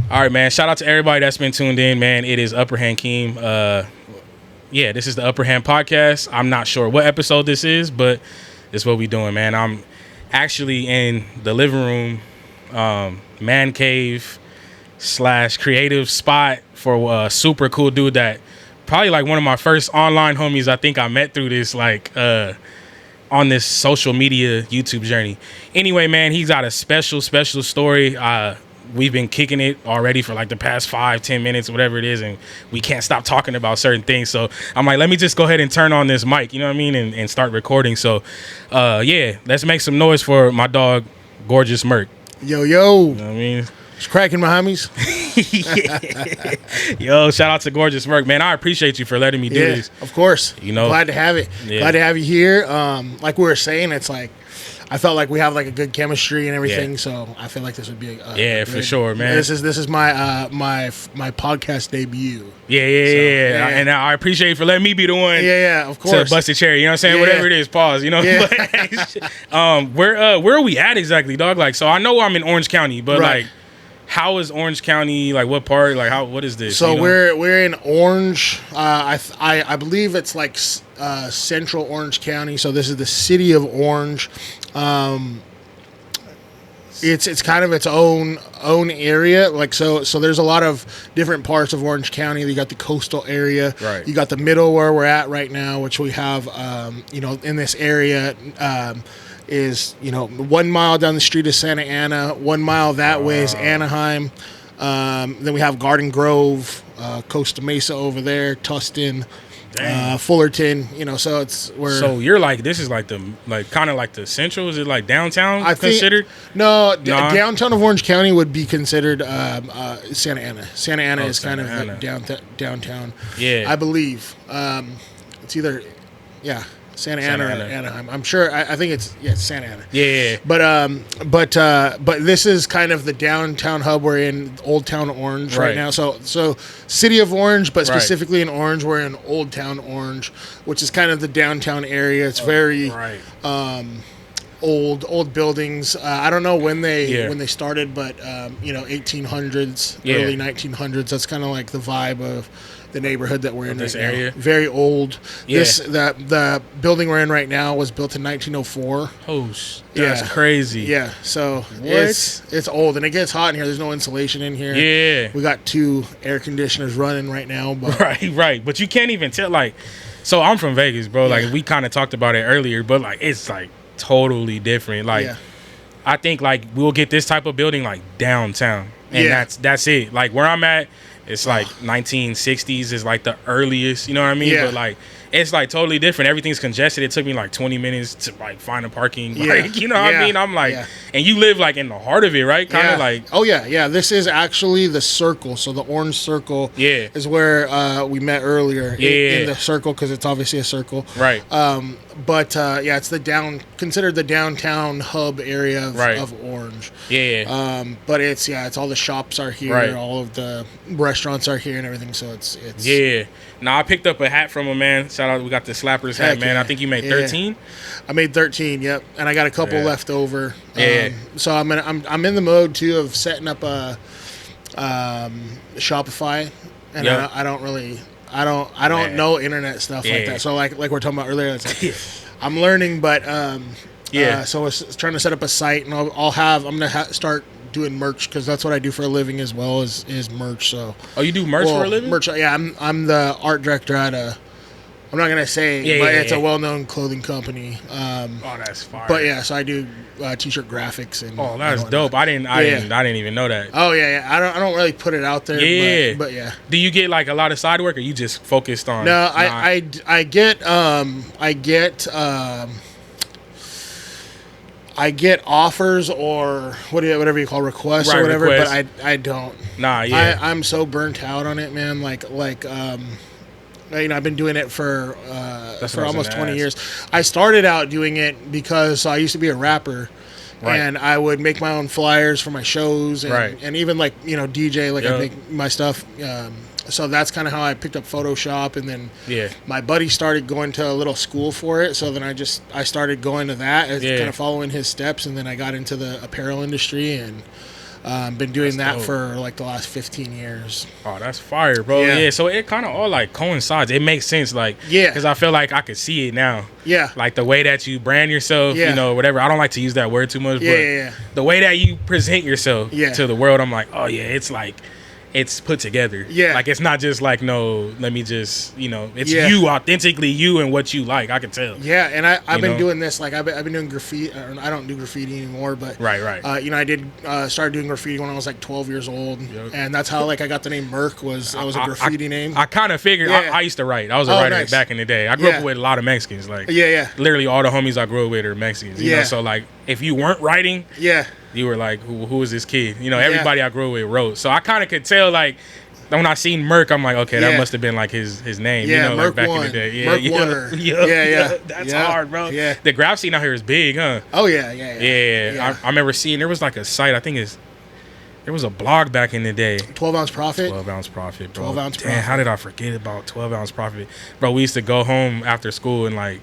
All right, man. Shout out to everybody that's been tuned in, man. It is Upper Hand Keem. Yeah, this is the Upper Hand Podcast. I'm not sure what episode this is, but it's what we doing, man. I'm actually in the living room, man cave / creative spot for a super cool dude that probably like one of my first online homies I think I met through this on this social media YouTube journey. Anyway, man, he's got a special story. We've been kicking it already for like the past 5-10 minutes, whatever it is, and we can't stop talking about certain things. So I'm like, let me just go ahead and turn on this mic, you know what I mean, and start recording. So yeah, let's make some noise for my dog, Gorgeous Merk. Yo. You know what I mean? It's cracking, my homies. Yo, shout out to Gorgeous Merk, man. I appreciate you for letting me do this. Of course. You know, glad to have it. Yeah. Glad to have you here. Like we were saying, it's like I felt like we have like a good chemistry and everything. Yeah. So I feel like this would be for sure, man. This is my my podcast debut. Yeah. And I appreciate you for letting me be the one. Yeah, of course. To bust a cherry, you know what I'm saying? Yeah. Whatever it is, pause, you know. Yeah. Where are we at exactly, dog? Like, so I know I'm in Orange County, but Right. like, how is Orange County? Like, what part? Like, what is this? So you know? we're in Orange. I believe it's like central Orange County. So this is the city of Orange. It's kind of its own area. Like so there's a lot of different parts of Orange County. You got the coastal area. Right. You got the middle where we're at right now, which we have in this area. Is 1 mile down the street is Santa Ana, 1 mile that way is Anaheim. Then we have Garden Grove, Costa Mesa over there, Tustin, Fullerton. So So you're like, this is like kind of like the central. Is it like downtown considered? No, downtown of Orange County would be considered Santa Ana. Santa Ana is kind of like downtown. Yeah, I believe it's either Santa Ana or Anaheim. I'm sure. I think it's Santa Ana. Yeah. But this is kind of the downtown hub. We're in Old Town Orange right now. So city of Orange, but specifically in Orange, we're in Old Town Orange, which is kind of the downtown area. It's very old buildings. I don't know when they started, but 1800s, early 1900s. That's kind of like the vibe of the neighborhood that we're in this right area. Now. Very old. Yeah. The building we're in right now was built in 1904. Oh, that's crazy. Yeah. So it's old and it gets hot in here. There's no insulation in here. Yeah. We got 2 air conditioners running right now. But right. But you can't even tell. Like, so I'm from Vegas, bro. Like we kind of talked about it earlier, but like it's like totally different. Like I think like we'll get this type of building like downtown, and that's it. Like where I'm at. It's like 1960s is like the earliest, you know what I mean? Yeah. But like it's like totally different. Everything's congested. It took me like 20 minutes to like find a parking. Like, you know what I mean? I'm like, and you live like in the heart of it, right? Kind of like. Oh yeah. This is actually the circle. So the orange circle is where we met earlier in the circle because it's obviously a circle. Right. But it's considered the downtown hub area of Orange. Yeah. But it's all the shops are here, all of the restaurants are here and everything. So it's Now I picked up a hat from him, man. Shout out, we got the Slappers hat, man. I think you made 13. I made 13, yep, and I got a couple left over. So I'm in the mode too of setting up a Shopify, and I don't know internet stuff like that. So like we're talking about earlier, it's like, I'm learning, but so I was trying to set up a site, and I'm gonna start doing merch because that's what I do for a living as well is merch. So you do merch for a living? Merch, I'm the art director at I'm not gonna say, but it's a well-known clothing company. That's fire. But so I do t-shirt graphics and. Oh, that's dope. I didn't even know that. Oh yeah. I don't really put it out there. Yeah. But yeah. Do you get like a lot of side work, or you just focused on? No, I get offers or whatever you call requests or whatever, but I don't. I'm so burnt out on it, man. I've been doing it for almost 20 years. I started out doing it because I used to be a rapper, and I would make my own flyers for my shows, and even DJ, I make my stuff. So that's kind of how I picked up Photoshop, and then my buddy started going to a little school for it. So then I started going to that, kind of following his steps, and then I got into the apparel industry, and Been doing that for like the last 15 years. Oh, that's fire, bro. Yeah, so it kind of all like coincides. It makes sense, like, because I feel like I could see it now. Yeah, like the way that you brand yourself, you know, whatever. I don't like to use that word too much, but the way that you present yourself to the world, I'm like, oh yeah, it's like it's put together. Yeah, like it's not just like, no, let me just, you know, it's you, authentically you, and what you like. I can tell. Yeah, and I've been doing this, like I've been doing graffiti. I don't do graffiti anymore, but you know, I did start doing graffiti when I was like 12 years old, and that's how like I got the name Merk. Was a graffiti name. I kind of figured. I used to write. I was a writer back in the day. I grew up with a lot of Mexicans. Like literally all the homies I grew up with are Mexicans. You know, so like if you weren't writing, you were like, who is this kid? You know, everybody I grew up with wrote. So I kind of could tell, like, when I seen Merk, I'm like, okay, that must have been like his name. Yeah, you know, Merk like back one. in the day. Merk Warner. Yeah. That's hard, bro. Yeah. The graph scene out here is big, huh? Oh, yeah. I remember seeing, there was like a site, I think there was a blog back in the day. 12-ounce profit? 12-ounce profit, bro. 12-ounce profit. Damn, how did I forget about 12-ounce profit? Bro, we used to go home after school and like,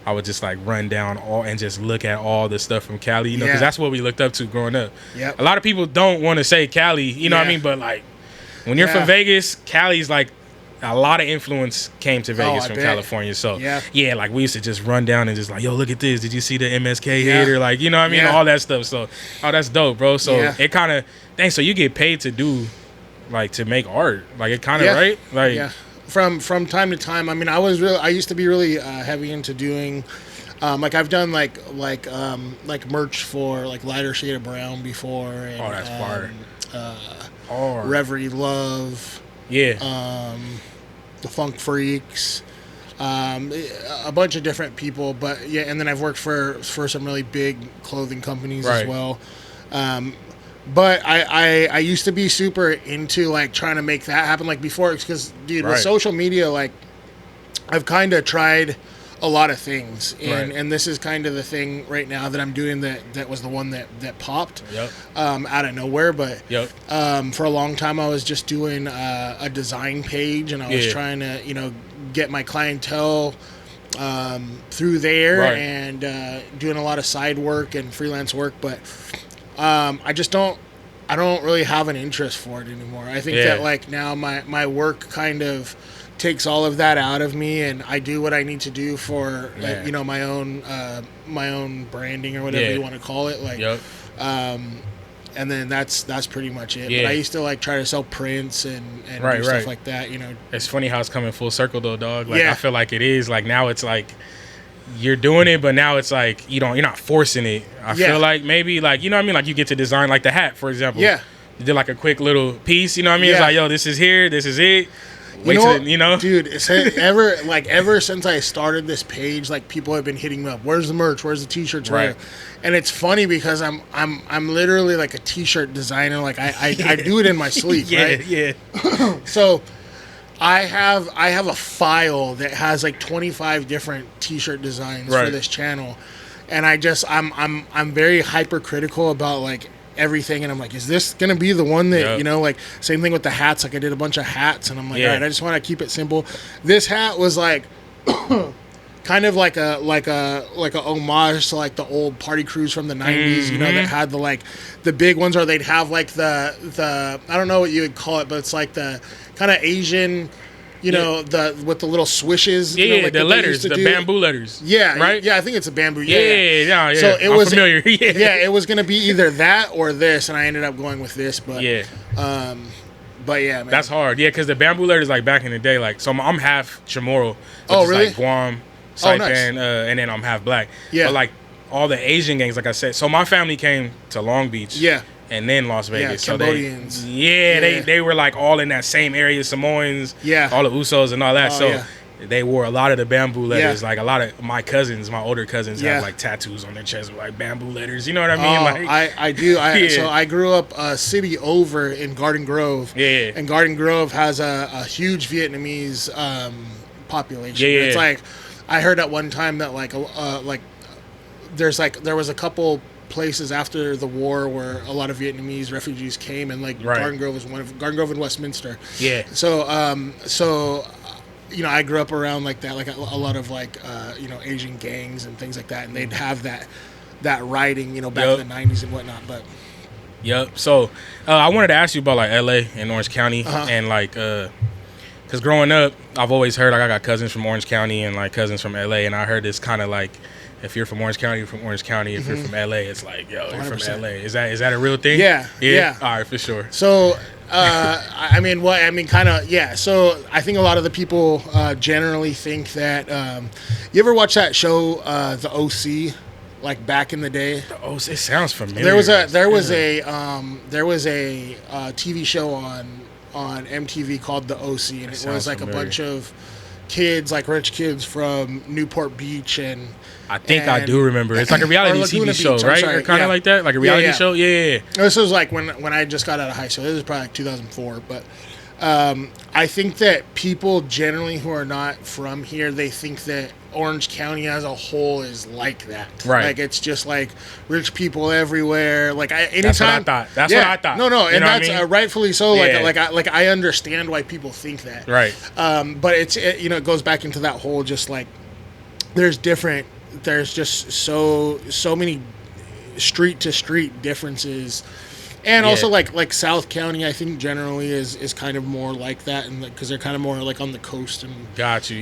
I would just like run down all and just look at all the stuff from Cali, you know, because that's what we looked up to growing up. Yeah. A lot of people don't want to say Cali, you know what I mean? But like, when you're from Vegas, Cali's like, a lot of influence came to Vegas from California. So like we used to just run down and just like, yo, look at this. Did you see the MSK hit? Or like, you know what I mean? All that stuff. So, that's dope, bro. So it kind of, dang, so you get paid to do, like, to make art. Like, it kind of, right? Like, From time to time. I mean, I used to be really heavy into doing, like I've done like merch for like Lighter Shade of Brown before. And, oh, that's fire. Reverie Love. Yeah. The Funk Freaks. A bunch of different people, but and then I've worked for some really big clothing companies as well. But I used to be super into like trying to make that happen, like before, because dude, with social media, like I've kind of tried a lot of things, and this is kind of the thing right now that I'm doing that was the one that popped out of nowhere. But for a long time I was just doing a design page, and I was trying to, you know, get my clientele through there, and doing a lot of side work and freelance work, but I don't really have an interest for it anymore. I think that like now my work kind of takes all of that out of me, and I do what I need to do for like, you know, my own branding or whatever you want to call it, like and then that's pretty much it. But I used to like try to sell prints and do stuff like that, you know. It's funny how it's coming full circle though, dog. Like I feel like it is like now it's like you're doing it, but now it's like you're not forcing it. I feel like maybe like, you know what I mean, like you get to design like the hat, for example. You did like a quick little piece, you know what I mean? It's like, yo, this is here, this is it. Wait till, you know, dude. Ever since I started this page, like people have been hitting me up. Where's the merch? Where's the t-shirts? And it's funny because I'm literally like a t-shirt designer. Like I do it in my sleep. So I have a file that has like 25 different t-shirt designs for this channel, and I'm very hypercritical about like everything, and I'm like, is this gonna be the one that you know, like same thing with the hats. Like I did a bunch of hats, and I'm like, all right, I just want to keep it simple. This hat was like kind of like a homage to like the old party crews from the 90s, you know, that had the big ones, or they'd have like the I don't know what you would call it, but it's like the kind of Asian, you know, the with the little swishes, you know, like the letters, the bamboo letters, right? I think it's a bamboo. Yeah. So it was familiar. It was gonna be either that or this, and I ended up going with this. But but yeah, man. That's hard. Yeah, because the bamboo letters, like back in the day, like, so I'm half Chamorro. Oh, really? Like Guam, Saipan, and then I'm half black. Yeah. But like all the Asian gangs, like I said, so my family came to Long Beach. Yeah. And then Las Vegas. Yeah, Cambodians. So they were like all in that same area, Samoans, all the Usos and all that. They wore a lot of the bamboo letters. Like a lot of my cousins, my older cousins, have like tattoos on their chest with like bamboo letters. You know what I mean? Like, I do. So I grew up a city over in Garden Grove. Yeah. And Garden Grove has a huge Vietnamese population. Yeah. It's like, I heard at one time that there was a couple places after the war where a lot of Vietnamese refugees came, and like Garden Grove was one of Garden Grove and Westminster. Yeah. So you know, I grew up around like that, like a lot of like you know, Asian gangs and things like that, and they'd have that writing, you know, back in the 90s and whatnot. But Yep. So I wanted to ask you about like LA and Orange County and like because growing up, I've always heard like I got cousins from Orange County and like cousins from LA, and I heard it's kind of like if you're from Orange County, you're from Orange County. If you're from LA, it's like yo, you're 100%. From LA. Is that a real thing? Yeah. All right, for sure. So So I think a lot of the people generally think that you ever watch that show The OC, like back in the day? The OC, it sounds familiar. There was a TV show on MTV called The OC, and it was like familiar. A bunch of kids, like rich kids from Newport Beach, and I do remember. It's like a reality TV show, right? Or kind of like that, like a reality show. Yeah. This was like when I just got out of high school. This was probably like 2004, but I think that people generally who are not from here, they think that Orange County as a whole is like that. Right. Like it's just like rich people everywhere. Like anytime. That's what I thought. No, and that's rightfully so. Yeah. Like I understand why people think that. Right. But it goes back into that whole just like there's just so many street to street differences. And also like South County, I think generally is kind of more like that, and because they're kind of more like on the coast and got you,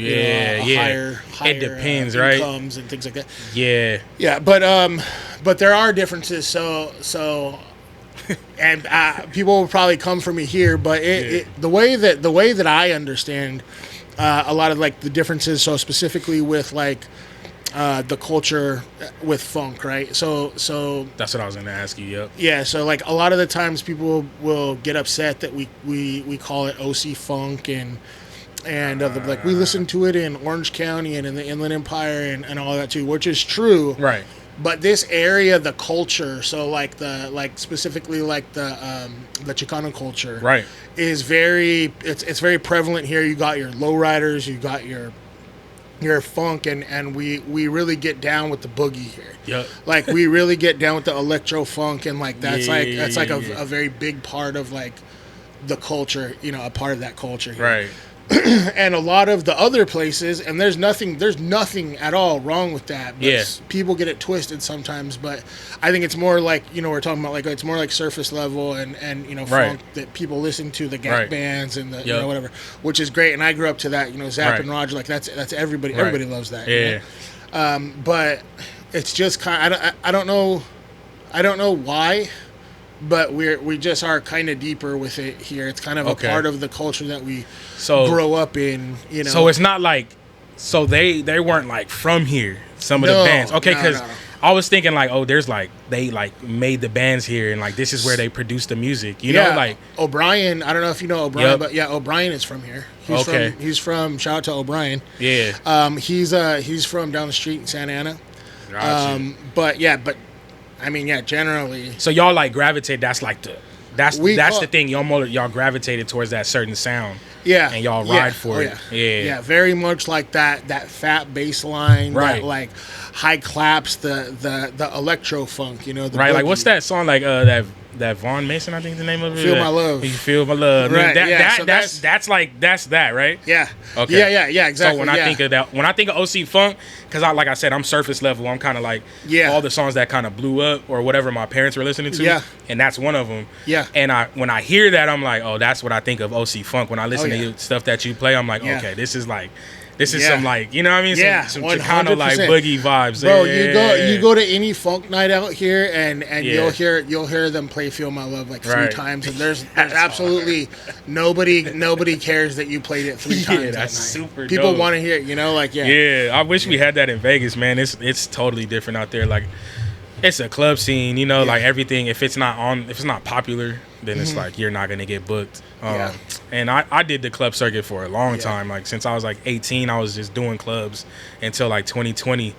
higher it depends, right? Incomes and things like that. Yeah. But there are differences. So, and people will probably come for me here, but the way that I understand a lot of like the differences. So specifically with like. The culture with funk, right? So that's what I was going to ask you. Yep. Yeah. So like a lot of the times people will get upset that we call it OC funk and like we listen to it in Orange County and in the Inland Empire and all that too, which is true. Right. But this area, the culture, so specifically like the Chicano culture, right, is it's very prevalent here. You got your lowriders, you got your funk, and we really get down with the boogie here. Yep. Like we really get down with the electro funk, and like that's a very big part of like the culture, a part of that culture here. Right. And a lot of the other places, and there's nothing at all wrong with that. But people get it twisted sometimes, but I think it's more like, we're talking about like, it's more like surface level and funk that people listen to, the Gap bands and the, whatever, which is great. And I grew up to that, Zapp and Roger, like that's everybody, everybody loves that. Yeah. But it's just kind of, I don't know why, but we just are kind of deeper with it here. It's kind of a part of the culture that we grow up in, So it's not like, they weren't like from here, some of the bands. Okay, because I was thinking like, there's like, they like made the bands here and like this is where they produce the music, know, like O'Brien. I don't know if you know O'Brien, but O'Brien is from here. He's from shout out to O'Brien. Yeah. He's from down the street in Santa Ana. Gotcha. But I mean, generally. So y'all like gravitate. That's the thing. Y'all gravitated towards that certain sound. Yeah. And y'all ride for it. Yeah. Very much like that fat bass line. Right. That like high claps. The electro funk. The right. boogie. Like what's that song like that Vaughn Mason, I think is the name of it. Feel My Love. You Feel My Love. Right. I mean, that's that, right? Yeah. Okay. Yeah. Exactly. So when I think of that, when I think of OC funk, because like I said, I'm surface level. I'm kind of like all the songs that kind of blew up or whatever my parents were listening to. Yeah. And that's one of them. Yeah. And when I hear that, I'm like, that's what I think of OC funk. When I listen to stuff that you play, I'm like, okay, this is some like, you know what I mean? Some Chicano like boogie vibes. Bro, you go to any funk night out here and you'll hear them play Feel My Love like 3 times, and there's absolutely nobody cares that you played it 3 times. That's super People dope. want to hear it, Yeah, I wish we had that in Vegas, man. It's totally different out there. Like it's a club scene, like everything. If it's not popular, then it's like you're not gonna get booked. And I did the club circuit for a long time. Like since I was like 18, I was just doing clubs until like 2020.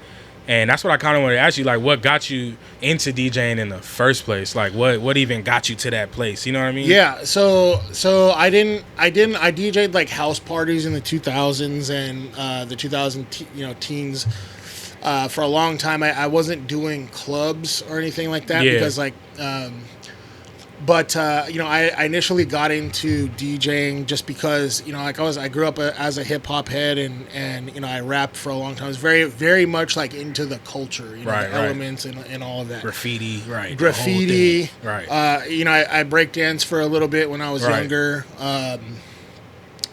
And that's what I kind of wanted to ask you, like what got you into DJing in the first place? Like what even got you to that place? You know what I mean? Yeah. So I DJ'd like house parties in the 2000s and the 2000 teens. For a long time, I wasn't doing clubs or anything like that because like But I initially got into DJing just because I grew up as a hip hop head, and I rapped for a long time. I was very very much like into the culture, the elements and all of that. Graffiti, right? I break dance for a little bit when I was younger.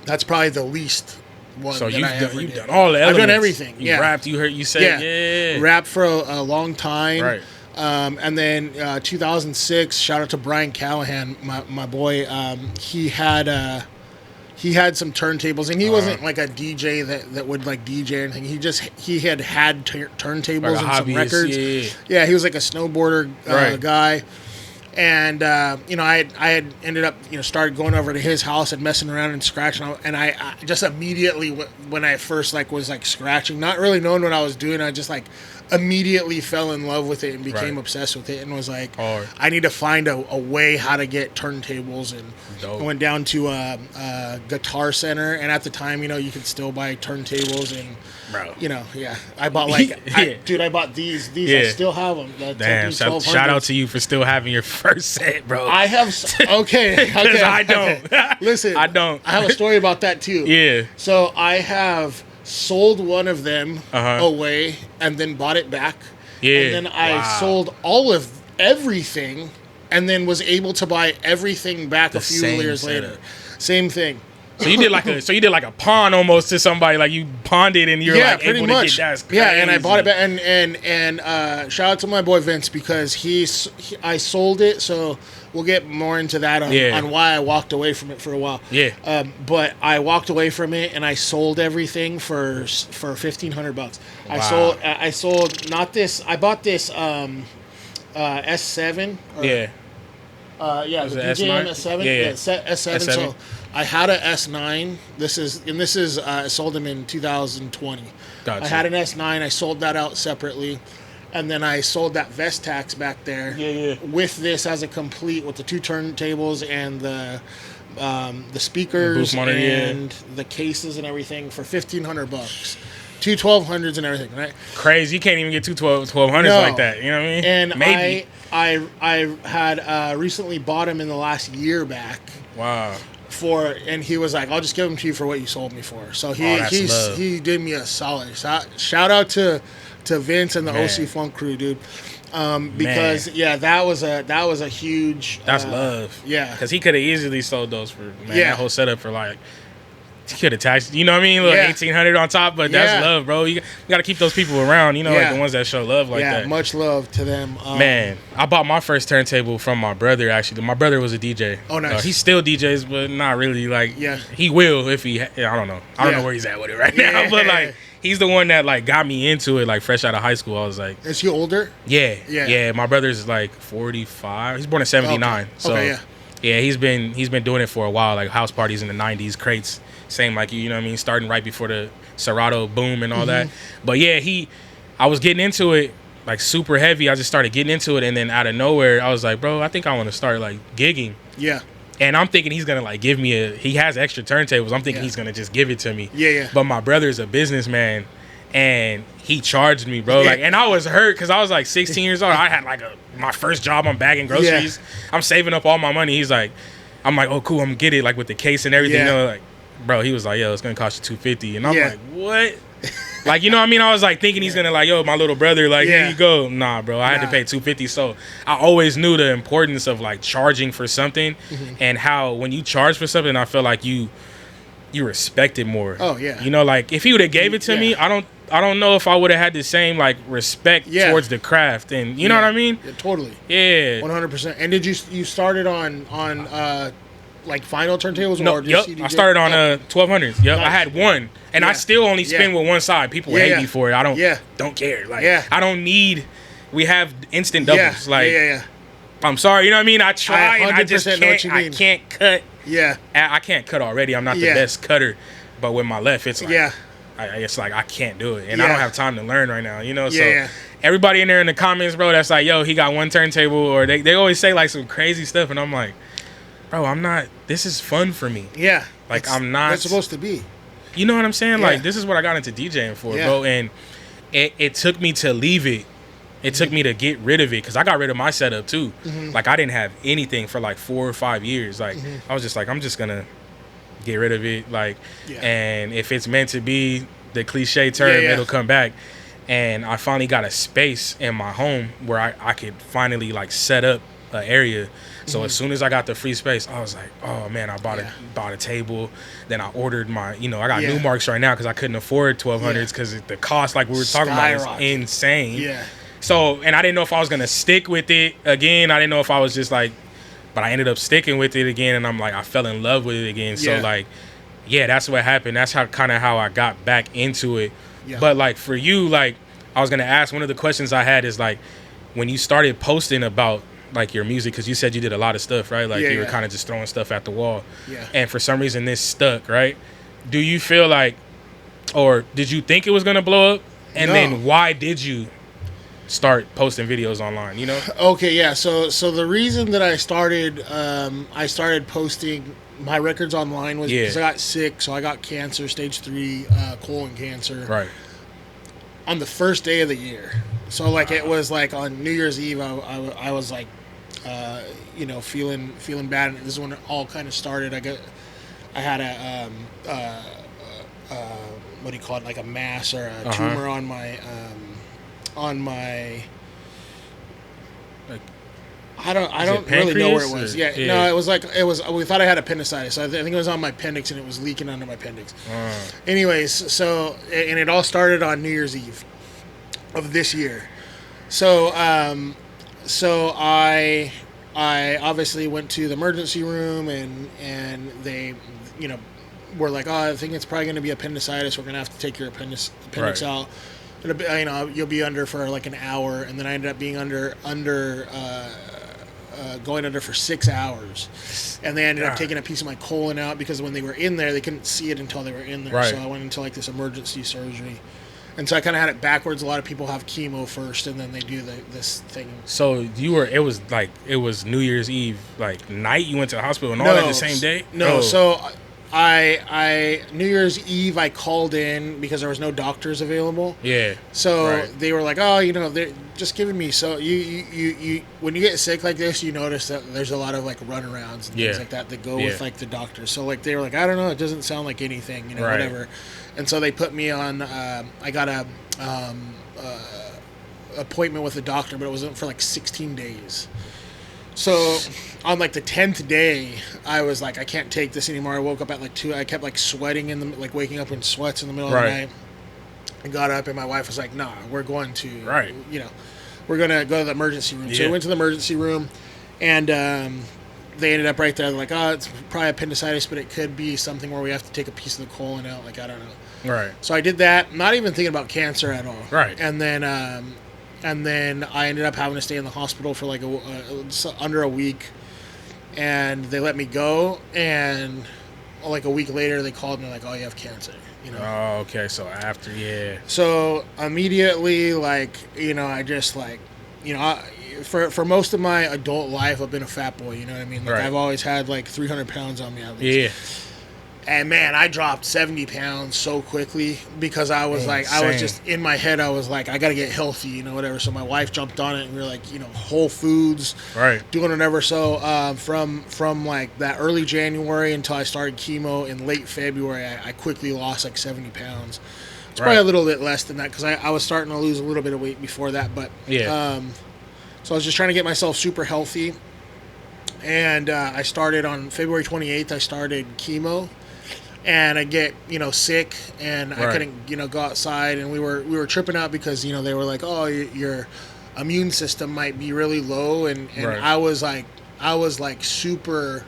That's probably the least one. So you've done all the elements. I've done everything. You rapped. You said rapped for a long time. Right. And then 2006, shout out to Brian Callahan, my boy. He had some turntables, and he wasn't like a DJ that would like DJ or anything. He had turntables like and some records. Yeah, he was like a snowboarder guy. And I had ended up started going over to his house and messing around and scratching, and I just immediately when I first was scratching, not really knowing what I was doing, I just immediately fell in love with it and became obsessed with it, and was like, I need to find a way how to get turntables, and I went down to a Guitar Center, and at the time you could still buy turntables, and I bought I bought these I still have them. Damn, shout out to you for still having your first set, bro. I have okay I don't. Listen, I don't. I have a story about that too. Yeah. So I have sold one of them away and then bought it back. Yeah. And then I sold everything and then was able to buy everything back a few years later. Same thing. So you did like a pawn almost to somebody, like you pawned it and you're pretty able much. to get that. Yeah, and I bought it back, and shout out to my boy Vince, because I sold it, so we'll get more into that on why I walked away from it for a while. Yeah. But I walked away from it and I sold everything for $1,500. Wow. I sold not this. I bought this S7. The DJM S7. Yeah. S7. So I had a S9. This is I sold them in 2020. Gotcha. I had an S9. I sold that out separately, and then I sold that Vestax back there. With this as a complete, with the two turntables and the speakers and the cases and everything for $1,500. Two 1200s and everything, right? Crazy. You can't even get two 1200s like that. You know what I mean? And maybe. I had recently bought him in the last year back. Wow. And he was like, I'll just give them to you for what you sold me for. So he did me a solid. Shout out to Vince and the OC Funk crew, dude. Because that was a huge. That's love. Yeah, because he could have easily sold those for that whole setup for like. He could have taxed, you know what I mean? Like $1,800 on top, but that's love, bro. You got to keep those people around, like the ones that show love like that. Yeah, much love to them. Man, I bought my first turntable from my brother, actually. My brother was a DJ. Oh, nice. He still DJs, but not really. Like, he will if he, I don't know. I don't know where he's at with it right now, but like, he's the one that like got me into it, like fresh out of high school. I was like, is he older? Yeah. My brother's like 45. He's born in 79. So he's been doing it for a while, like house parties in the 90s, crates. Same like you know what I mean, starting right before the Serato boom and all that. But I was getting into it like super heavy. I just started getting into it, and then out of nowhere, I was like, bro, I think I want to start like gigging. Yeah. And I'm thinking he's gonna like give me he has extra turntables. I'm thinking he's gonna just give it to me. Yeah. But my brother's a businessman, and he charged me, bro. Like, and I was hurt because I was like 16 years old. I had like my first job. I'm bagging groceries. I'm saving up all my money. I'm like, oh cool, I'm gonna get it like with the case and everything. Like. Bro, he was like, yo, it's gonna cost you $250, and I'm like, what? Like, you know what I mean? I was like thinking he's gonna like, yo, my little brother, like, here you go. Nah, bro, I had to pay $250. So I always knew the importance of like charging for something, and how when you charge for something, I feel like you respect it more. Oh yeah. Like if he would have gave it to me, I don't know if I would have had the same like respect towards the craft, and you know what I mean? Yeah, totally. Yeah. 100%. And did you started on like final turntables? No, I started on 1200s. Yep, nice. I had one, and I still only spin with one side. People hate me for it. I don't care. Like, I don't need. We have instant doubles. I'm sorry. You know what I I try, and I just can't. I can't cut. Yeah, I can't cut already. I'm not the best cutter, but with my left, it's like it's like I can't do it, and I don't have time to learn right now. So everybody in there in the comments, bro, that's like, yo, he got one turntable, or they always say like some crazy stuff, and I'm like. Bro, I'm not. This is fun for me. Yeah. Like, I'm not. It's supposed to be. You know what I'm saying? Like, this is what I got into DJing for, bro. And it took me to leave it It took me to get rid of it because I got rid of my setup too. Like I didn't have anything for like 4 or 5 years. Like I was just like, I'm just gonna get rid of it. Like, and if it's meant to be, the cliche term, it'll come back. And I finally got a space in my home where I could finally like set up an area. So as soon as I got the free space, I was like, oh man, I bought a table. Then I ordered my, I got new Marks right now because I couldn't afford 1200s because the cost, like we were talking about, is insane. Yeah. So, and I didn't know if I was gonna stick with it again. I didn't know if I was just like, but I ended up sticking with it again, and I'm like, I fell in love with it again. So like, that's what happened. That's how I got back into it. Yeah. But like for you, like I was gonna ask, one of the questions I had is like, when you started posting about like your music, because you said you did a lot of stuff, right? Like you were kind of just throwing stuff at the wall. Yeah. And for some reason this stuck, right? Do you feel like, or did you think it was gonna blow up? And then why did you start posting videos online, Okay, yeah. So the reason that I started posting my records online was because I got sick. So I got cancer, stage 3 colon cancer. Right. On the first day of the year. So like it was like on New Year's Eve, I was like, feeling bad. And this is when it all kind of started. I had a what do you call it? Like a mass or a tumor on my. I don't really know where it was. No, it was we thought I had appendicitis. I think it was on my appendix and it was leaking under my appendix. Anyways, so, and it all started on New Year's Eve of this year. So I obviously went to the emergency room and they, were like, oh, I think it's probably going to be appendicitis. We're going to have to take your appendix out. You'll be under for like an hour, and then I ended up being going under for 6 hours, and they ended up taking a piece of my colon out because when they were in there, they couldn't see it until they were in there. Right. So I went into like this emergency surgery, and so I kind of had it backwards. A lot of people have chemo first, and then they do this thing. So it was New Year's Eve like night. You went to the hospital and all that the same day. No, so. I New Year's Eve I called in because there was no doctors available. Yeah. So they were like, oh, they're just giving me. So you when you get sick like this, you notice that there's a lot of like runarounds and things like that go with like the doctors. So like they were like, I don't know, it doesn't sound like anything, whatever. And so they put me on. I got a appointment with the doctor, but it wasn't for like 16 days. So on like the 10th day, I was like, I can't take this anymore. I woke up at like 2. I kept like sweating waking up in sweats in the middle of the night. I got up and my wife was like, nah, we're going to, we're going to go to the emergency room. Yeah. So we went to the emergency room and they ended up right there. They're like, oh, it's probably appendicitis, but it could be something where we have to take a piece of the colon out. Like, I don't know. Right. So I did that, not even thinking about cancer at all. Right. And then I ended up having to stay in the hospital for like under a week, and they let me go. And like a week later, they called me like, "Oh, you have cancer." Oh, okay. So after, So immediately, like, I just like, for most of my adult life, I've been a fat boy. You know what I mean? Like I've always had like 300 pounds on me at least. Yeah. And man, I dropped 70 pounds so quickly because I was I was just in my head. I was like, I got to get healthy, whatever. So my wife jumped on it and we were like, Whole Foods, doing whatever. So from like that early January until I started chemo in late February, I quickly lost like 70 pounds. It's probably a little bit less than that because I was starting to lose a little bit of weight before that. But so I was just trying to get myself super healthy. And I started on February 28th, I started chemo. And I get, sick, and I couldn't, go outside, and we were tripping out because, they were like, oh, your immune system might be really low, and I was like super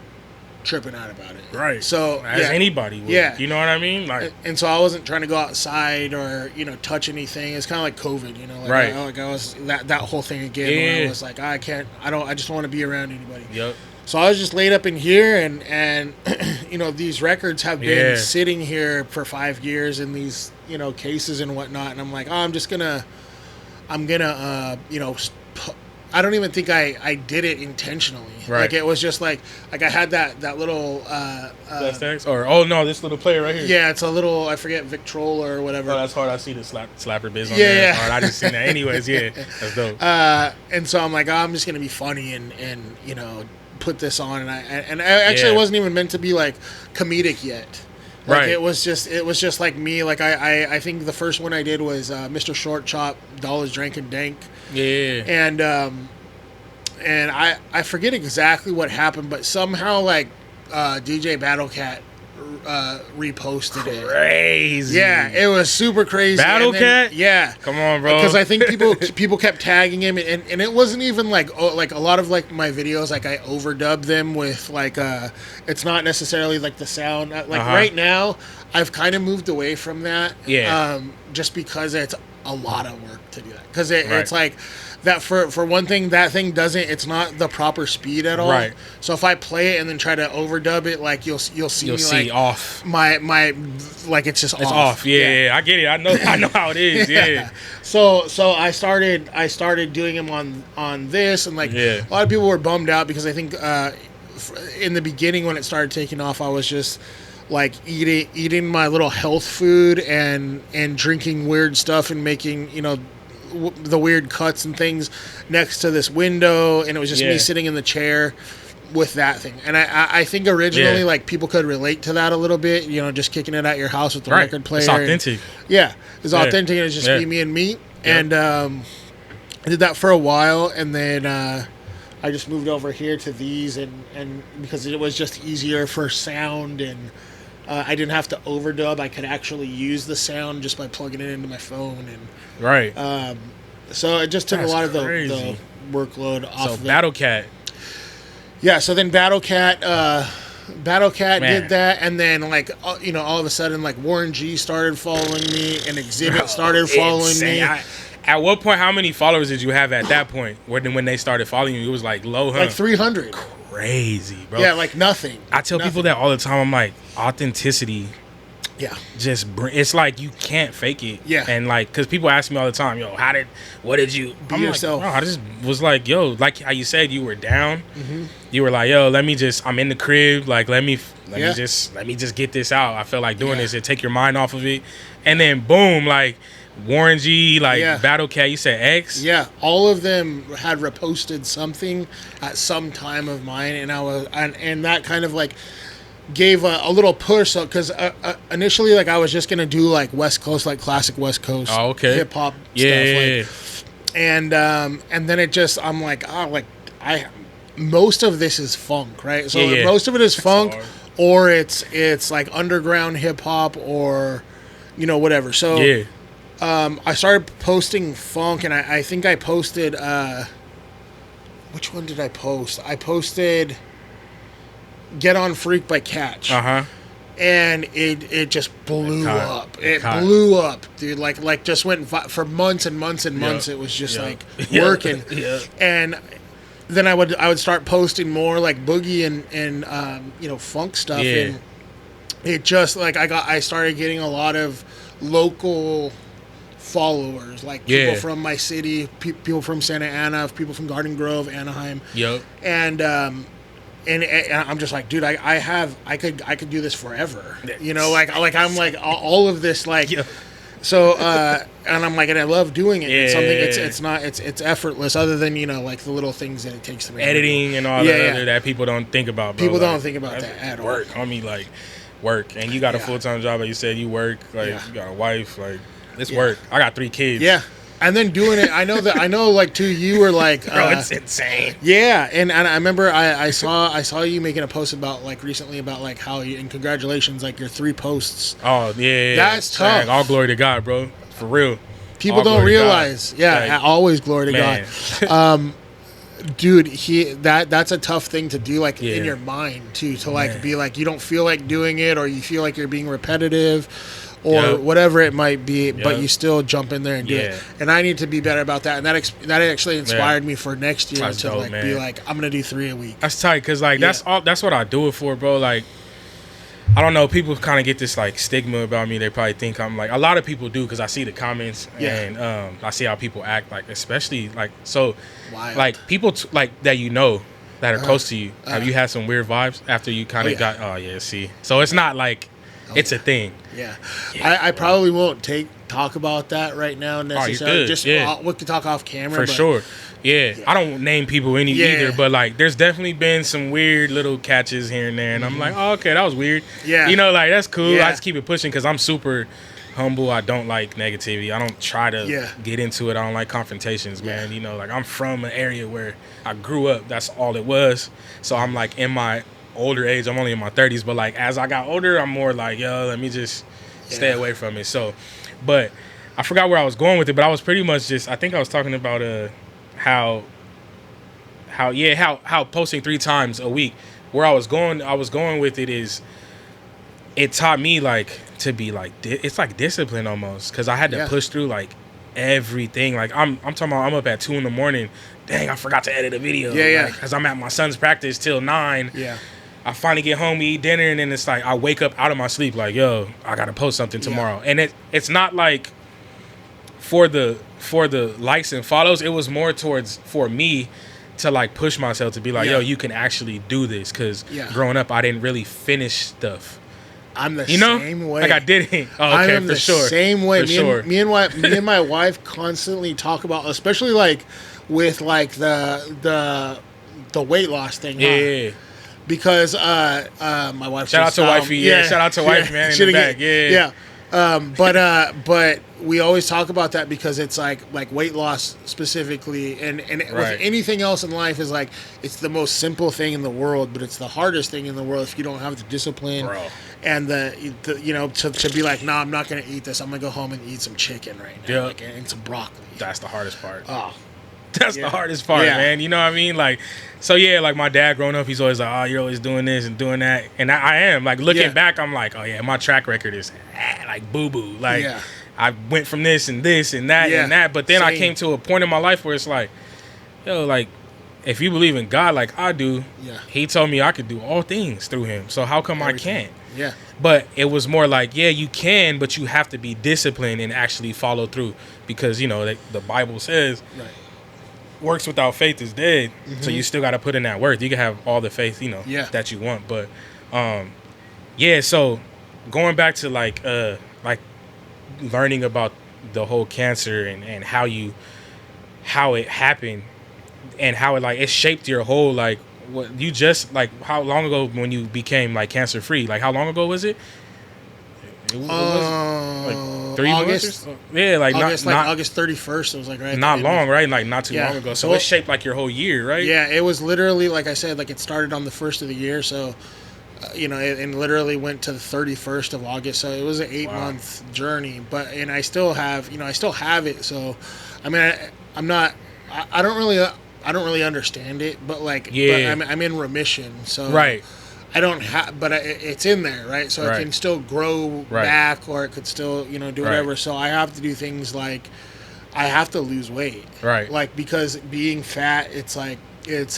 tripping out about it. Right. So as anybody would. Yeah. You know what I mean? Like, and so I wasn't trying to go outside or touch anything. It's kind of like COVID. I was that whole thing again. Yeah. Where I was like, I just don't want to be around anybody. Yep. So I was just laid up in here, and these records have been sitting here for 5 years in these I don't even think I did it intentionally. Right. Like it was just like I had that little this little player right here. Yeah, it's a little, I forget, Victrola or whatever. Oh, that's hard. I see the slapper biz on there. Yeah. Hard. I just seen that. Anyways, yeah, that's dope. And so I'm like, I'm just gonna be funny and put this on, and I actually it wasn't even meant to be like comedic yet. Like, right. It was just like me. Like I think the first one I did was Mr. Short Chop, Dollars Drank and Dank. Yeah. And I forget exactly what happened, but somehow like DJ Battlecat reposted it. Crazy. Yeah, it was super crazy. Battlecat? Yeah. Come on, bro. Because I think people kept tagging him, and it wasn't even like a lot of like my videos, like I overdubbed them with like it's not necessarily like the sound. Like right now, I've kind of moved away from that. Yeah. Just because it's a lot of work to do that. Because it's like that for one thing, that thing it's not the proper speed at all. Right. So if I play it and then try to overdub it, like you'll see like off. My like it's just it's off. Yeah, I get it. I know how it is. Yeah. So I started doing them on this, and like a lot of people were bummed out because I think in the beginning when it started taking off, I was just like eating my little health food and drinking weird stuff and making the weird cuts and things next to this window, and it was just me sitting in the chair with that thing. And I think originally like people could relate to that a little bit, just kicking it at your house with the record player. It's authentic. It's authentic, and it's just me and me. And I did that for a while, and then I just moved over here to these, and because it was just easier for sound, and I didn't have to overdub. I could actually use the sound just by plugging it into my phone, and so it just took a lot of the workload off. So Battlecat. Yeah, so then Battlecat did that, and then like all of a sudden like Warren G started following me, and Exhibit started following me. At what point, how many followers did you have at that point? When they started following you, it was like low, huh? Like 300. Crazy, bro. Yeah, like nothing. I tell people that all the time. I'm like, authenticity. Yeah. It's like you can't fake it. Yeah. And like, because people ask me all the time, what did you be yourself? Like, bro, I just was like, like how you said you were down. Mm-hmm. You were like, I'm in the crib. Like, let me just get this out. I feel like doing this and take your mind off of it. And then boom, like Warren G, like Battlecat, you said X. Yeah, all of them had reposted something at some time of mine, and I was, and that kind of like gave a little push, because initially like I was just gonna do like West Coast, like classic West Coast hip hop stuff, and then it just, I'm like, most of this is funk, right? So most of it is funk, or it's like underground hip hop, or whatever. So I started posting funk, and I think I posted which one did I post? I posted Get On Freak by Catch. And it just blew up. It blew up, dude. Like just went for months and months and months. It was just like working. And then I would start posting more like boogie and funk stuff, and it just like I started getting a lot of local followers, like people from my city, people from Santa Ana, people from Garden Grove, Anaheim. And I'm just like, dude, I could do this forever. Like I'm like all of this, like so and I'm like, and I love doing it. It's something it's effortless, other than like the little things that it takes to make editing and all that other that people don't think about, bro. People don't think about that at all. Work, homie, like work. And you got a full-time job, like you said, you work, like you got a wife, like it's work. I got 3 kids. And then doing it, I know like too, you were like, bro, it's insane. Yeah, and I remember I saw you making a post about like recently about like how you, and congratulations, like your 3 posts. Oh yeah, that's tough. All glory to God, bro, for real. People don't realize. Always glory to God. Dude, that's a tough thing to do, like in your mind too, to like be like, you don't feel like doing it, or you feel like you're being repetitive, or whatever it might be, but you still jump in there and do it. And I need to be better about that. And that actually inspired me for next year to like be like, I'm gonna do 3 a week. That's tight, cause like that's what I do it for, bro. Like I don't know. People kind of get this like stigma about me. They probably think I'm like, a lot of people do, because I see the comments and I see how people act, like, especially like, so Wild. like people like that, you know, that are close to you. Have you had some weird vibes after you kind of got? Oh yeah, see. So it's not like it's a thing. Yeah, I probably won't talk about that right now necessarily. Good. Just we can talk off camera for sure. Yeah, I don't name people either, but like there's definitely been some weird little catches here and there, and I'm like, oh, okay, that was weird. Yeah, you know, like that's cool. I just keep it pushing because I'm super humble. I don't like negativity. I don't try to get into it. I don't like confrontations, man. You know, like I'm from an area where I grew up. That's all it was. So I'm like in my older age. I'm only in my 30s, but like as I got older, I'm more like, yo, let me just stay away from it. So, but I forgot where I was going with it. But I was pretty much just, I think I was talking about how posting 3 times a week. Where I was going with it is, it taught me like to be like, it's like discipline almost, because I had to push through like everything. Like I'm talking about, I'm up at 2 a.m. Dang, I forgot to edit a video. Because I'm at my son's practice till 9. Yeah. I finally get home, eat dinner, and then it's like I wake up out of my sleep like, yo, I gotta post something tomorrow. And it's not like for the likes and follows. It was more for me to like push myself to be like, yo, you can actually do this. Because growing up, I didn't really finish stuff. I'm the same way. Like I didn't. Oh, okay, I'm the same way. Me and my wife constantly talk about, especially like with like the weight loss thing. Yeah. Because my wife. Shout out to wifey. Yeah. Shout out to wifey, man. In the back. Yeah. But we always talk about that because it's like weight loss specifically, and with anything else in life is like, it's the most simple thing in the world, but it's the hardest thing in the world if you don't have the discipline and the you know, to be like, nah, I'm not gonna eat this. I'm gonna go home and eat some chicken right now, and some broccoli. That's the hardest part. Oh. That's the hardest part, man. You know what I mean? Like, so yeah, like my dad growing up, he's always like, oh, you're always doing this and doing that. And I am. Like, looking back, I'm like, oh yeah, my track record is like boo-boo. Like, I went from this and that and that. But then I came to a point in my life where it's like, yo, like, if you believe in God like I do, he told me I could do all things through him. So how come I can't? Yeah. But it was more like, yeah, you can, but you have to be disciplined and actually follow through. Because, you know, the Bible says... works without faith is dead. So you still got to put in that work. You can have all the faith, you know, that you want. But so going back to like learning about the whole cancer and how it happened and how it shaped your whole, like, what you just, like, how long ago when you became like cancer free, like how long ago was it? It was like 3 August. months. Yeah, like August, not August 31st. It was like not long, right? Like not too long ago. So it shaped like your whole year, right? Yeah, it was literally, like I said, like it started on the 1st of the year. So, you know, it literally went to the 31st of August. So it was an 8-month journey. But I still have, it. So, I mean, I don't really understand it. But like, but I'm in remission. So I don't have, but it's in there, right? So it can still grow back, or it could still, do whatever. So I have to do things like, I have to lose weight, right? Like, because being fat, it's like it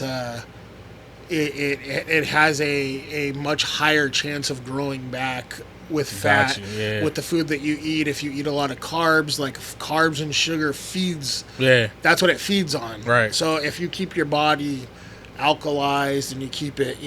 has a much higher chance of growing back with fat, with the food that you eat. If you eat a lot of carbs, like carbs and sugar feeds, that's what it feeds on, right? So if you keep your body alkalized and you keep it,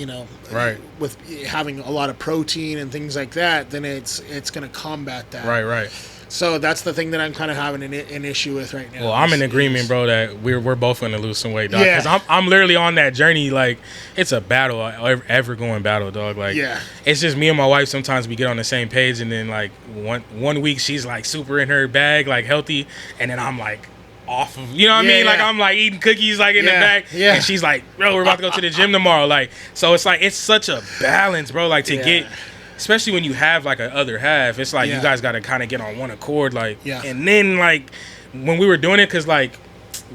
with having a lot of protein and things like that, then it's going to combat that. Right. So that's the thing that I'm kind of having an issue with right now. Well, I'm in agreement, bro, that we're both going to lose some weight, dog. Because I'm literally on that journey. Like, it's a battle, ever going battle, dog. Like, it's just me and my wife. Sometimes we get on the same page, and then like one week she's like super in her bag, like healthy, and then I'm like off of, you know what I mean? Like, I'm like eating cookies like in the back, and she's like, bro, we're about to go to the gym tomorrow. Like, so it's like, it's such a balance, bro. Like, to get, especially when you have like a other half, it's like you guys got to kind of get on one accord, like, and then like when we were doing it, because like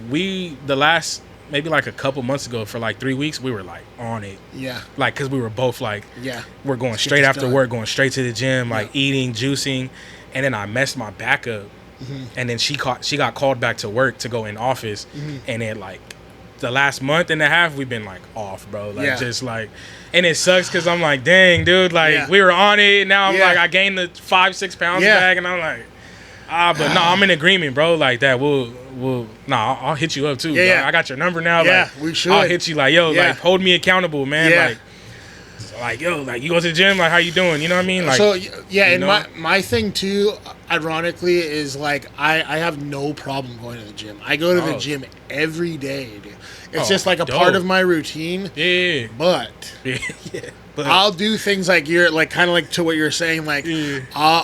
the last maybe like a couple months ago, for like 3 weeks, we were like on it, like, because we were both like, we're going straight after work, going straight to the gym, like eating, juicing, and then I messed my back up. And then she got called back to work to go in office, and it like the last month and a half, we've been like off, bro. Like just like, and it sucks because I'm like, dang, dude, like we were on it. And now I'm like, I gained the 5-6 pounds back, and I'm like, but no, I'm in agreement, bro. Like that, I'll hit you up too. Yeah, I got your number now. Yeah, like, we should. I'll hit you like, yo, like hold me accountable, man. Like yo, like you go to the gym, like how you doing? You know what I mean? Like so and my thing too, ironically, is like I have no problem going to the gym. I go to the gym every day, dude. It's just like a part of my routine. Yeah. But I'll do things like you're like kind of like to what you're saying, like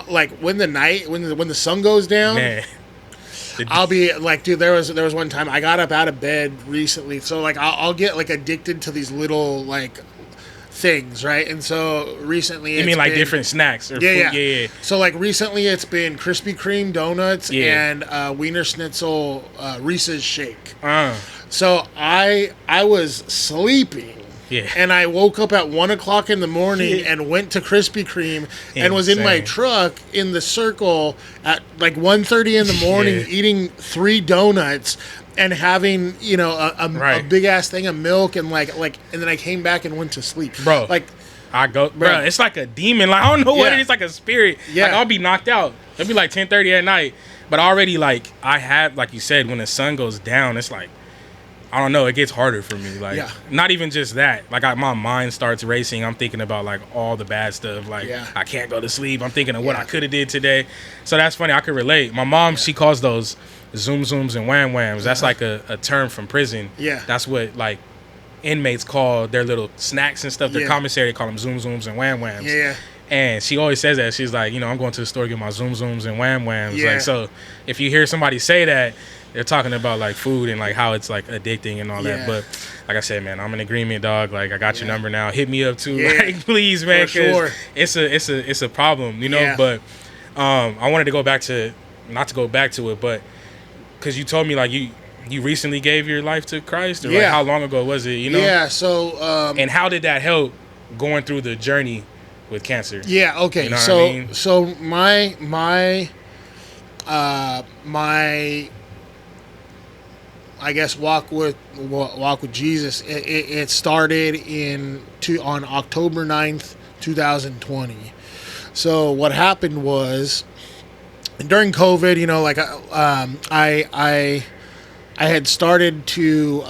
like when the sun goes down. Man. I'll be like, dude, there was one time I got up out of bed recently, so like I'll get like addicted to these little like things, right? And so recently you mean like different snacks or food? Yeah. So like recently it's been Krispy Kreme donuts and Wiener Schnitzel Reese's shake. So I was sleeping. Yeah. And I woke up at 1 o'clock in the morning and went to Krispy Kreme and was in my truck in the circle at like 1:30 in the morning eating 3 donuts and having, you know, a big ass thing of milk and like and then I came back and went to sleep. Bro. Like bro, it's like a demon. Like I don't know what it is, like a spirit. Yeah. Like I'll be knocked out. It'll be like 10:30 at night. But already like I have, like you said, when the sun goes down, it's like I don't know, it gets harder for me. Like, not even just that. Like, my mind starts racing. I'm thinking about, like, all the bad stuff. Like, I can't go to sleep. I'm thinking of what I could have did today. So that's funny. I could relate. My mom, she calls those zoom zooms and wham whams. That's like a term from prison. Yeah. That's what, like, inmates call their little snacks and stuff. Their commissary, they call them zoom zooms and wham whams. Yeah. And she always says that. She's like, you know, I'm going to the store to get my zoom zooms and wham whams. Yeah. Like, so if you hear somebody say that, they're talking about like food and like how it's like addicting and all that. But like I said, man, I'm in agreement, dog. Like I got your number now. Hit me up too, like please, man, because it's a problem, you know. Yeah. But I wanted to go back to, not to go back to it, but because you told me like you recently gave your life to Christ, or like how long ago was it? You know. Yeah. So and how did that help going through the journey with cancer? Yeah. Okay. You know so what I mean? So my I guess walk with Jesus. It started on October 9th, 2020. So what happened was during COVID, you know, like I had started to.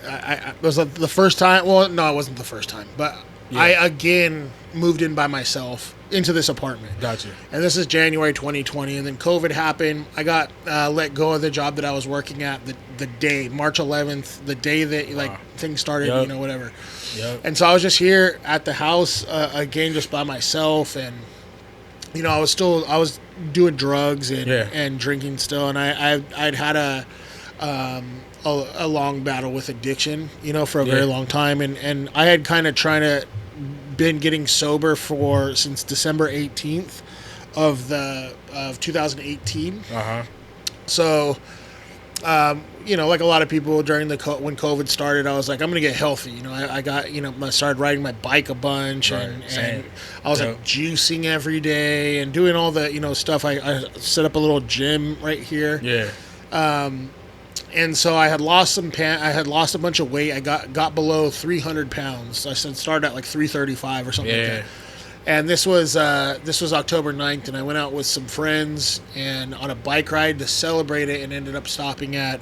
It was the first time. Well, no, it wasn't the first time, but I again moved in by myself into this apartment. Gotcha. And this is January 2020, and then COVID happened. I got let go of the job that I was working at the day, March 11th, the day that like things started, you know, whatever. Yep. And so I was just here at the house again, just by myself, and you know, I was doing drugs and drinking still, and I'd had a long battle with addiction, you know, for a very long time, and I had kind of been getting sober since December 18th of 2018. So you know, like a lot of people during when COVID started, I was like, I'm gonna get healthy. You know, I got, you know, I started riding my bike a bunch, and I was like juicing every day and doing all the, you know, stuff. I set up a little gym right here. Yeah. And so I had lost I had lost a bunch of weight. I got below 300 pounds. I started at like 335 or something like that. And this was October 9th, and I went out with some friends and on a bike ride to celebrate it, and ended up stopping at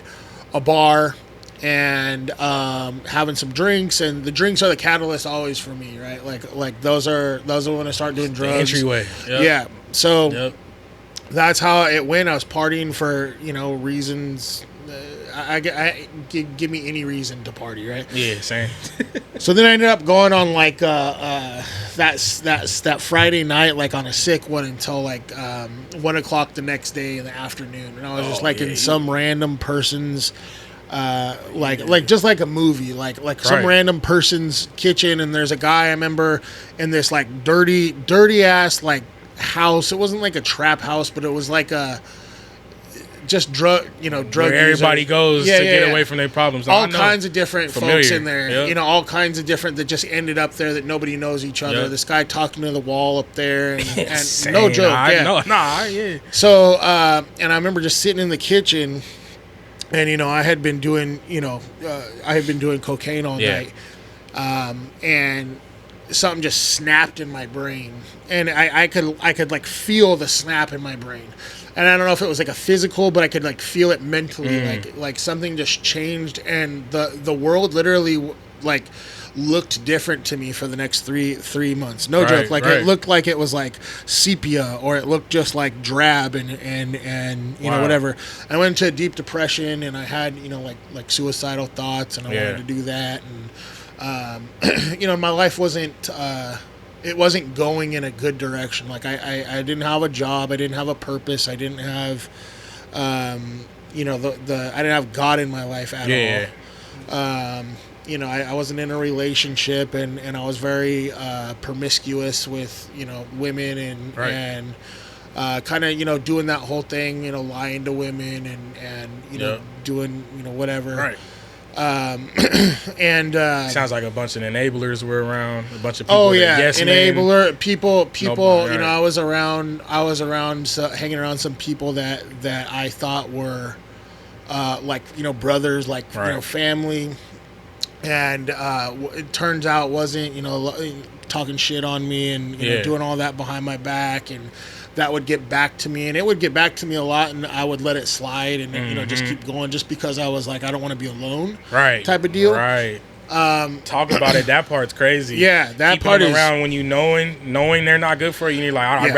a bar and having some drinks. And the drinks are the catalyst always for me, right? Like those are when I start doing drugs. The entryway. Yep. Yeah. So that's how it went. I was partying for, you know, reasons. I give me any reason to party, right? Yeah, same. So then I ended up going on like that Friday night, like on a sick one, until like 1 o'clock the next day in the afternoon, and I was just like in some random person's like just like a movie, like some random person's kitchen, and there's a guy I remember in this like dirty ass like house. It wasn't like a trap house, but it was like a just drug where everybody goes to get away from their problems. All kinds of different folks in there, you know, all kinds of different that just ended up there that nobody knows each other. This guy talking to the wall up there, and no joke. So and I remember just sitting in the kitchen, And, you know, I had been doing, cocaine all night. And something just snapped in my brain. And I could like feel the snap in my brain. And I don't know if it was like a physical, but I could like feel it mentally, like something just changed, and the world literally like looked different to me for the next three months. No joke. Like it looked like it was like sepia, or it looked just like drab and you know, whatever. I went into a deep depression, and I had, you know, like suicidal thoughts, and I wanted to do that, and you know, my life wasn't it wasn't going in a good direction. Like I didn't have a job, I didn't have a purpose, I didn't have you know, I didn't have God in my life at all. You know, I wasn't in a relationship, and I was very promiscuous with, you know, women, and kind of, you know, doing that whole thing, you know, lying to women, and you know, doing, you know, whatever. And sounds like a bunch of enablers were around, a bunch of people. Enabler people. You know, I was around hanging around some people that I thought were like, you know, brothers, like, you know, family. And it turns out wasn't, you know, talking shit on me, and you know, doing all that behind my back, and that would get back to me, and it would get back to me a lot, and I would let it slide, and you know, just keep going, just because I was like, I don't want to be alone, type of deal. Talk about it. That part's crazy. That keep part them is around when you knowing they're not good for you, and you're like, I'd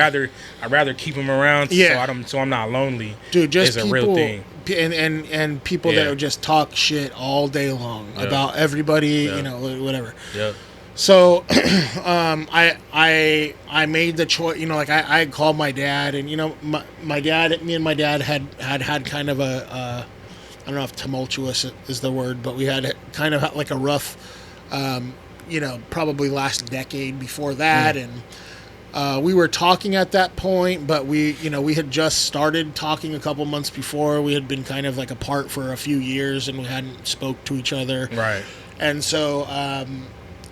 rather keep them around, so I'm not lonely. Dude, just it's people, a real thing. And people that would just talk shit all day long about everybody, you know, whatever. So, I made the choice, you know, like I called my dad, and, you know, my dad, me and my dad had kind of a I don't know if tumultuous is the word, but we had kind of like a rough, you know, probably last decade before that. And we were talking at that point, but we had just started talking a couple months before. We had been kind of like apart for a few years, and we hadn't spoke to each other. And so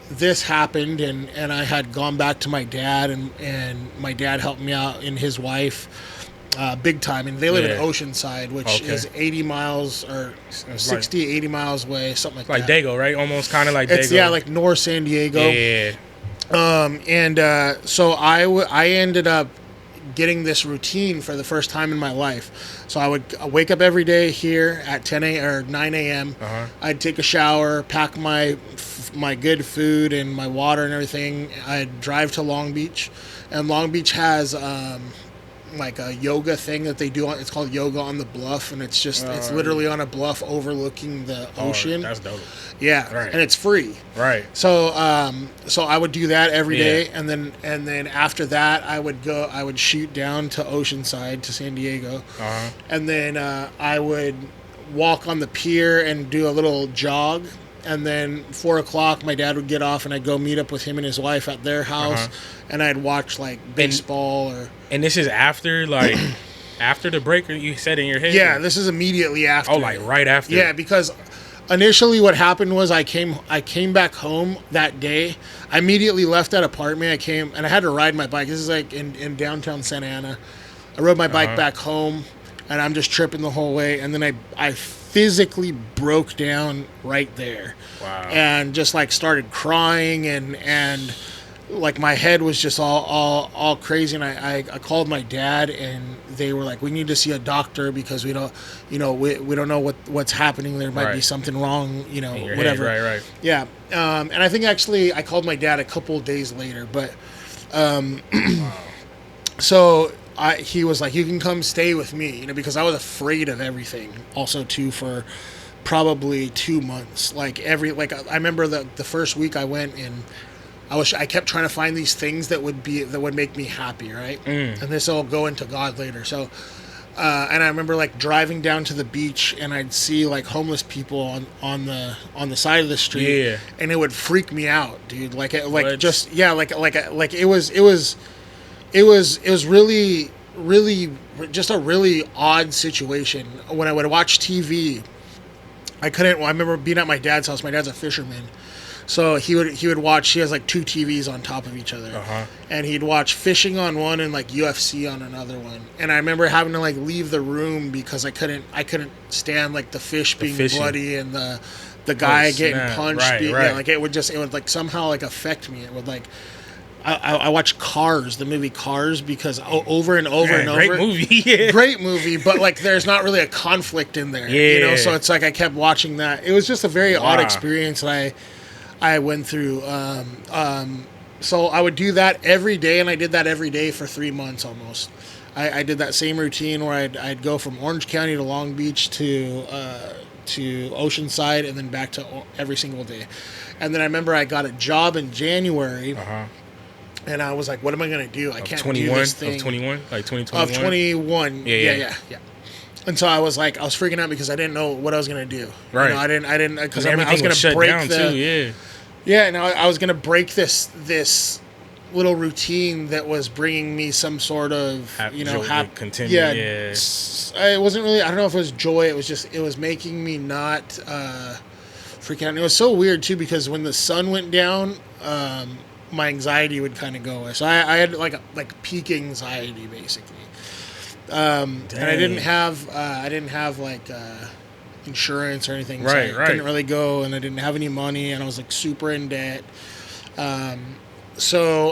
this happened, and I had gone back to my dad, and my dad helped me out and his wife. Big time, and they live in Oceanside, which is 80 miles or 60, 80 miles away, something like that. Like Dago, right? Almost kind of like Dago. It's, like North San Diego. So I ended up getting this routine for the first time in my life. So I would wake up every day here at 9 a.m. I'd take a shower, pack my good food and my water and everything. I'd drive to Long Beach, and Long Beach has like a yoga thing that they do. It's called Yoga on the Bluff, and it's just it's literally on a bluff overlooking the ocean. That's dope. And it's free. So so I would do that every day, and then after that I would shoot down to Oceanside, to San Diego, and then I would walk on the pier and do a little jog. And then 4 o'clock, my dad would get off, and I'd go meet up with him and his wife at their house, and I'd watch like baseball And this is after after the break, you said in your head. Yeah, this is immediately after. Oh, like right after. Yeah, because initially what happened was I came back home that day. I immediately left that apartment. I came, and I had to ride my bike. This is like in downtown Santa Ana. I rode my bike back home, and I'm just tripping the whole way. And then I physically broke down right there. And just like started crying, and like my head was just all crazy. And I called my dad, and they were like, we need to see a doctor, because we don't know what's happening. There might be something wrong, whatever. And I think actually I called my dad a couple of days later, but so he was like, you can come stay with me, because I was afraid of everything also too, for probably 2 months. I remember the first week I went, and I kept trying to find these things that would make me happy, right? And this will go into God later. So and I remember like driving down to the beach, and I'd see like homeless people on the side of the street, and it would freak me out, dude. It was really, really just a really odd situation. When I would watch TV, I remember being at my dad's house. My dad's a fisherman. So he would watch. He has like 2 TVs on top of each other, and he'd watch fishing on one and like UFC on another one. And I remember having to like leave the room because I couldn't stand like the fish being bloody and the guy getting punched. Right. Yeah, like it would like somehow like affect me. It would like. I watched Cars, the movie Cars, because over and over and over. Great movie, yeah. Great movie, but like there's not really a conflict in there. Yeah. You know, so it's like I kept watching that. It was just a very odd experience that I went through. So I would do that every day, and I did that every day for 3 months almost. I did that same routine where I'd go from Orange County to Long Beach to Oceanside and then back to every single day. And then I remember I got a job in January. And I was like, what am I going to do? I can't do this thing. Of 21? Like 2021? Of 21. Yeah. And so I was freaking out because I didn't know what I was going to do. Right. You know, I didn't, because I was going to break down too, yeah. Yeah, and I was going to break this little routine that was bringing me some sort of, continue. Yeah. It wasn't really, I don't know if it was joy. It was making me not freak out. And it was so weird too, because when the sun went down, my anxiety would kind of go away. So I had like peak anxiety basically. And I didn't have like insurance or anything. So I couldn't really go, and I didn't have any money, and I was like super in debt. So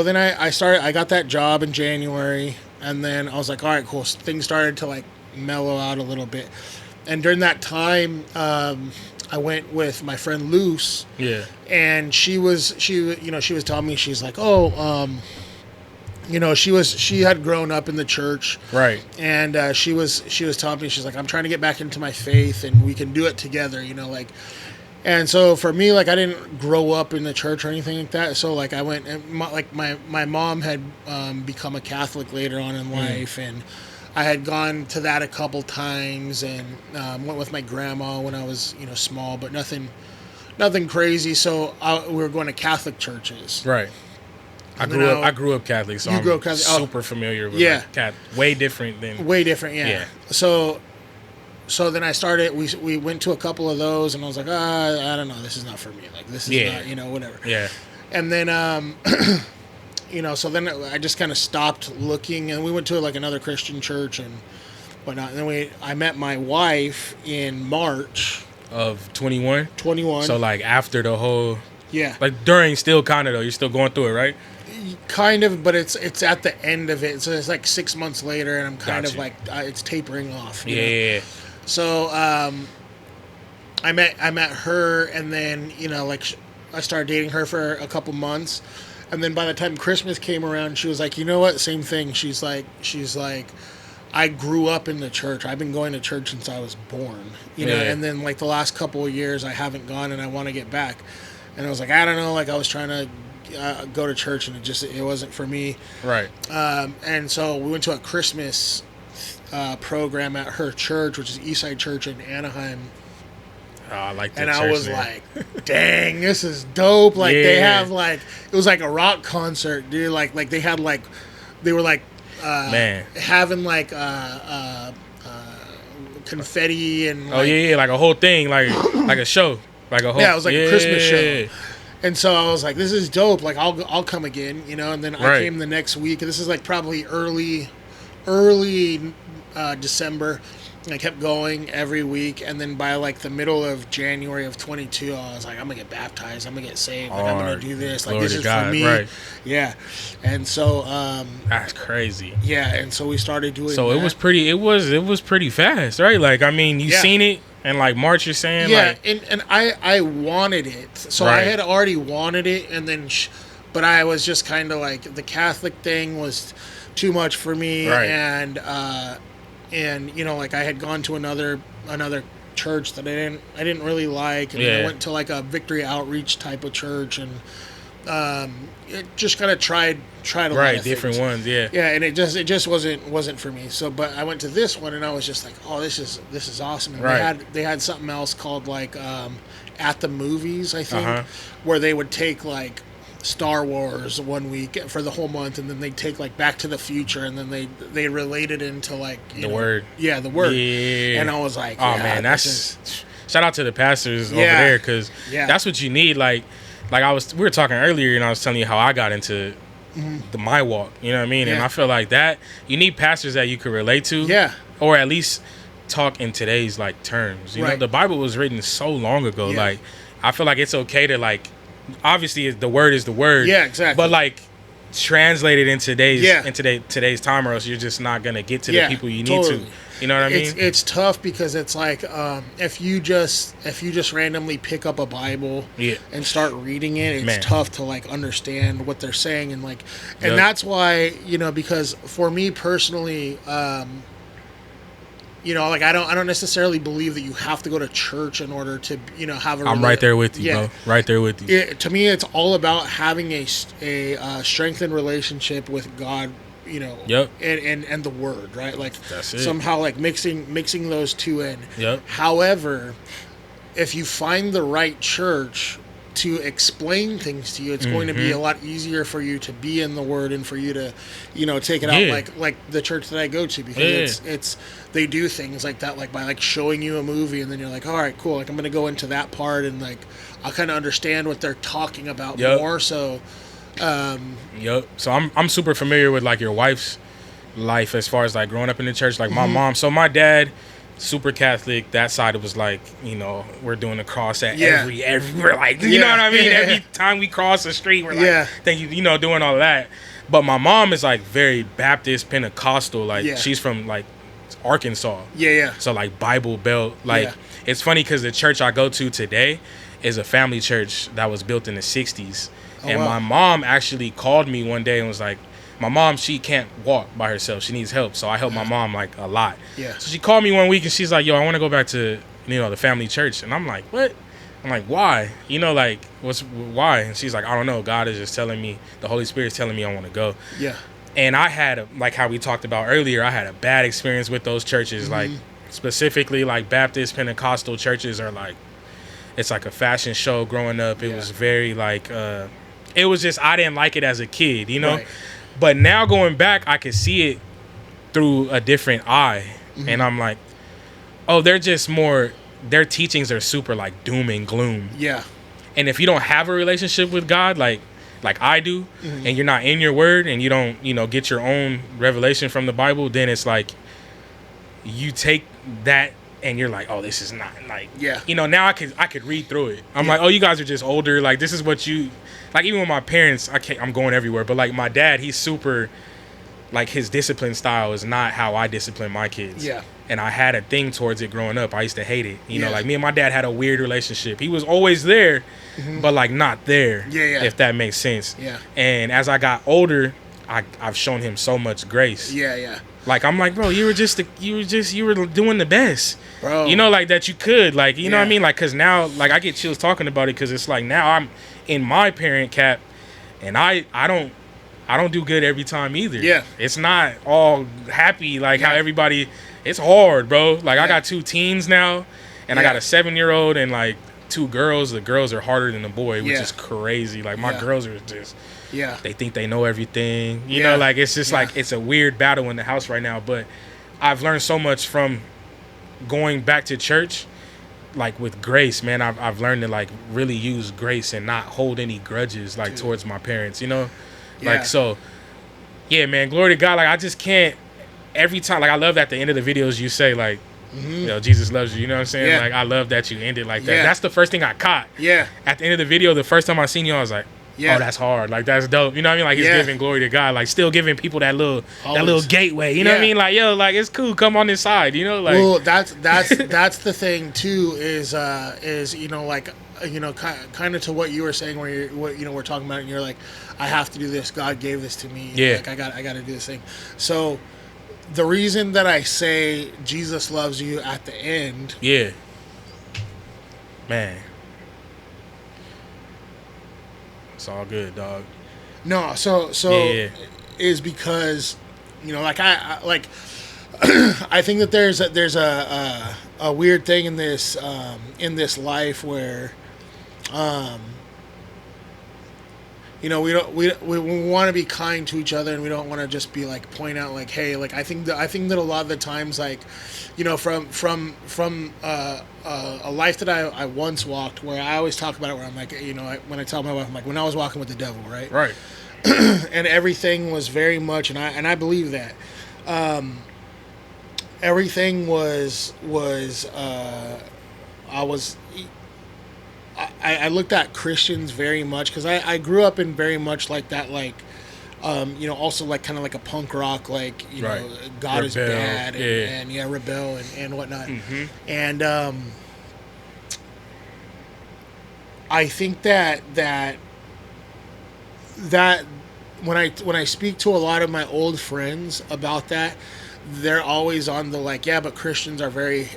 then I got that job in January, and then I was like, all right, cool. So things started to like mellow out a little bit. And during that time, I went with my friend Luce. Yeah. And she was telling me, she's like, she had grown up in the church. Right. And she was telling me, she's like, I'm trying to get back into my faith, and we can do it together, like. And so for me, like, I didn't grow up in the church or anything like that. So like I went, and my mom had become a Catholic later on in life, and I had gone to that a couple times, and went with my grandma when I was, small, but nothing crazy. So we were going to Catholic churches. Right. I grew up Catholic, so I'm super familiar with way different, yeah. So then I started. We went to a couple of those, and I was like, I don't know, this is not for me. Like, this is not, whatever. Yeah. And then so then I just kind of stopped looking, and we went to like another Christian church and whatnot. And then I met my wife in March of 21. So like after the whole, like during, still kind of though, you're still going through it, right? Kind of, but it's at the end of it. So it's like 6 months later, and I'm kind of like it's tapering off. You know? So I met her, and then I started dating her for a couple months. And then by the time Christmas came around, she was like, you know what? Same thing. She's like, I grew up in the church. I've been going to church since I was born, know. And then like the last couple of years, I haven't gone, and I want to get back. And I was like, I don't know. Like, I was trying to go to church, and it wasn't for me. Right. And so we went to a Christmas program at her church, which is Eastside Church in Anaheim. Oh, I like that. And I was like, dang, this is dope. Like, they have like, it was like a rock concert, dude. Like they had like, they were like, having like confetti and like, like a whole thing, like a show, like a whole, it was like a Christmas show. And so I was like, this is dope. Like, I'll come again, And then I came the next week. This is like probably early December. And I kept going every week, and then by like the middle of January of 22, I was like, I'm gonna get baptized, I'm gonna get saved, like, I'm gonna do this, like, Glory this is God, for me, right. Yeah. And so that's crazy. Yeah, and so we started doing. So that. it was pretty fast, right? Like, I mean, you seen it, and like March, you're saying, and I wanted it, so I had already wanted it, and then, but I was just kind of like, the Catholic thing was too much for me, right. And like I had gone to another church that I didn't really like, and I went to like a Victory Outreach type of church, and it just kind of tried a lot of different things. ones, yeah, and it just wasn't for me. So, but I went to this one, and I was just like, oh, this is awesome. And they had something else called like At the Movies, I think, where they would take like Star Wars one week for the whole month, and then they take like Back to the Future, and then they relate it into like the Word. Yeah, the Word. Yeah. And I was like, oh man, shout out to the pastors over there, because that's what you need. Like we were talking earlier, and I was telling you how I got into my walk. You know what I mean? And I feel like that you need pastors that you could relate to, or at least talk in today's like terms. You know, the Bible was written so long ago. Like, I feel like it's okay to like, obviously the word is the word. Yeah, exactly. But like, translate it in today's time, or else you're just not gonna get to the people you need to. You know what I mean? It's tough because it's like if you just randomly pick up a Bible and start reading it, it's tough to like understand what they're saying, and like, and that's why, you know, because for me personally, you know, like I don't necessarily believe that you have to go to church in order to, you know, have a. I'm right there with you, bro. Right there with you. To me, it's all about having a strengthened relationship with God. You know, and the word, right? Like somehow like mixing those two in. However, if you find the right church to explain things to you, it's going to be a lot easier for you to be in the word and for you to, you know, take it out like the church that I go to, because it's they do things like that, like by like showing you a movie and then you're like, all right, cool, like I'm gonna go into that part and like I'll kind of understand what they're talking about more. So so I'm super familiar with like your wife's life as far as like growing up in the church. Like my mom, so my dad, super Catholic. That side, it was like, you know, we're doing the cross at every we're like, you know what I mean? Every time we cross the street, we're like, thank you, you know, doing all that. But my mom is like very Baptist Pentecostal. Like she's from like Arkansas. So like Bible Belt. Like it's funny because the church I go to today is a family church that was built in the 60s. My mom actually called me one day and was like, my mom, she can't walk by herself. She needs help. So I help my mom like a lot. So she called me one week and she's like, yo, I want to go back to, you know, the family church. And I'm like, what? I'm like, why? You know, like, why? And she's like, I don't know. God is just telling me, the Holy Spirit is telling me I want to go. And I had, like how we talked about earlier, I had a bad experience with those churches. Like, specifically, like Baptist Pentecostal churches are like, it's like a fashion show growing up. It was very like, it was just, I didn't like it as a kid, you know? But now going back, I can see it through a different eye. And I'm like, oh, they're just more, their teachings are super like doom and gloom. And if you don't have a relationship with God, like I do, and you're not in your word and you don't, you know, get your own revelation from the Bible, then it's like you take that and you're like, oh, this is not like, you know, now I could read through it. I'm like, oh, you guys are just older. Like, this is what you, like, even with my parents, I'm going everywhere. But like my dad, he's super, like his discipline style is not how I discipline my kids. And I had a thing towards it growing up. I used to hate it. You know, like me and my dad had a weird relationship. He was always there, but like not there, if that makes sense. And as I got older, I've shown him so much grace. Like, I'm like, bro, you were doing the best, bro. You know, like that you could, like, you know what I mean? Like, cause now, like I get chills talking about it, cause it's like now I'm in my parent cap, and I don't do good every time either. It's not all happy like how everybody. It's hard, bro. Like I got 2 teens now, and I got a 7-year-old and like 2 girls. The girls are harder than the boy, which is crazy. Like my girls are just. They think they know everything. You know, like it's just like it's a weird battle in the house right now. But I've learned so much from going back to church, like with grace, man. I've learned to like really use grace and not hold any grudges like towards my parents, you know? Like so man, glory to God. Like I just can't every time, like I love that at the end of the videos you say like you know, Jesus loves you, you know what I'm saying? Like I love that you end it like that. That's the first thing I caught. At the end of the video, the first time I seen you, I was like, oh, that's hard. Like that's dope. You know what I mean? Like he's giving glory to God. Like still giving people that little gateway. You know what I mean? Like, yo, like it's cool. Come on this side. You know, like well, that's the thing too. Is you know, like you know, kind of to what you were saying, where we're talking about it, and you're like, I have to do this. God gave this to me. Like I got to do this thing. So the reason that I say Jesus loves you at the end. Man. It's all good, dog. No, so is because, you know, like I like I think that there's a weird thing in this life where you you know, we want to be kind to each other, and we don't want to just be like point out like, hey, like I think that a lot of the times, like, you know, from a life that I once walked, where I always talk about it, where I'm like, you know, when I tell my wife, I'm like, when I was walking with the devil, right? Right. And everything was very much, and I believe that. Everything was I looked at Christians very much, because I grew up in very much like that, like, you know, also like kind of like a punk rock, like, you know, God rebel, is bad, and rebel and whatnot. Mm-hmm. And I think that when I speak to a lot of my old friends about that, they're always on the like, yeah, but Christians are very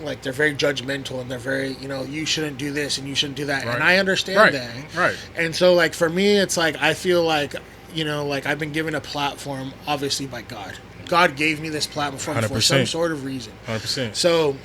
like, they're very judgmental, and they're very, you know, you shouldn't do this and you shouldn't do that. Right. And I understand that. Right. And so, like, for me, it's like, I feel like, you know, like, I've been given a platform, obviously, by God. God gave me this platform 100%. For some sort of reason. 100%. So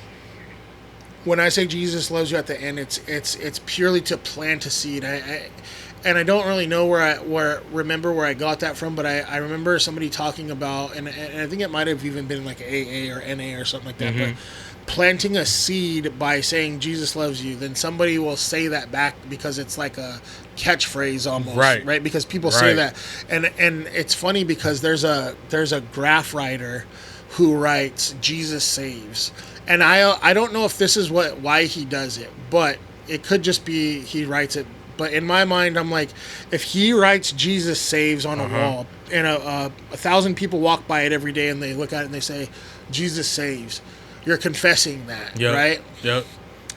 when I say Jesus loves you at the end, it's purely to plant a seed. And I don't really know where I got that from, but I remember somebody talking about, and I think it might have even been like AA or NA or something like that, mm-hmm. but planting a seed by saying Jesus loves you, then somebody will say that back, because it's like a catchphrase almost, right? Because people say that, and it's funny, because there's a graph writer who writes Jesus saves, and I don't know if this is why he does it, but it could just be he writes it. But in my mind, I'm like, if he writes Jesus saves on a wall, and 1,000 people walk by it every day, and they look at it and they say Jesus saves, you're confessing that, right? Yep.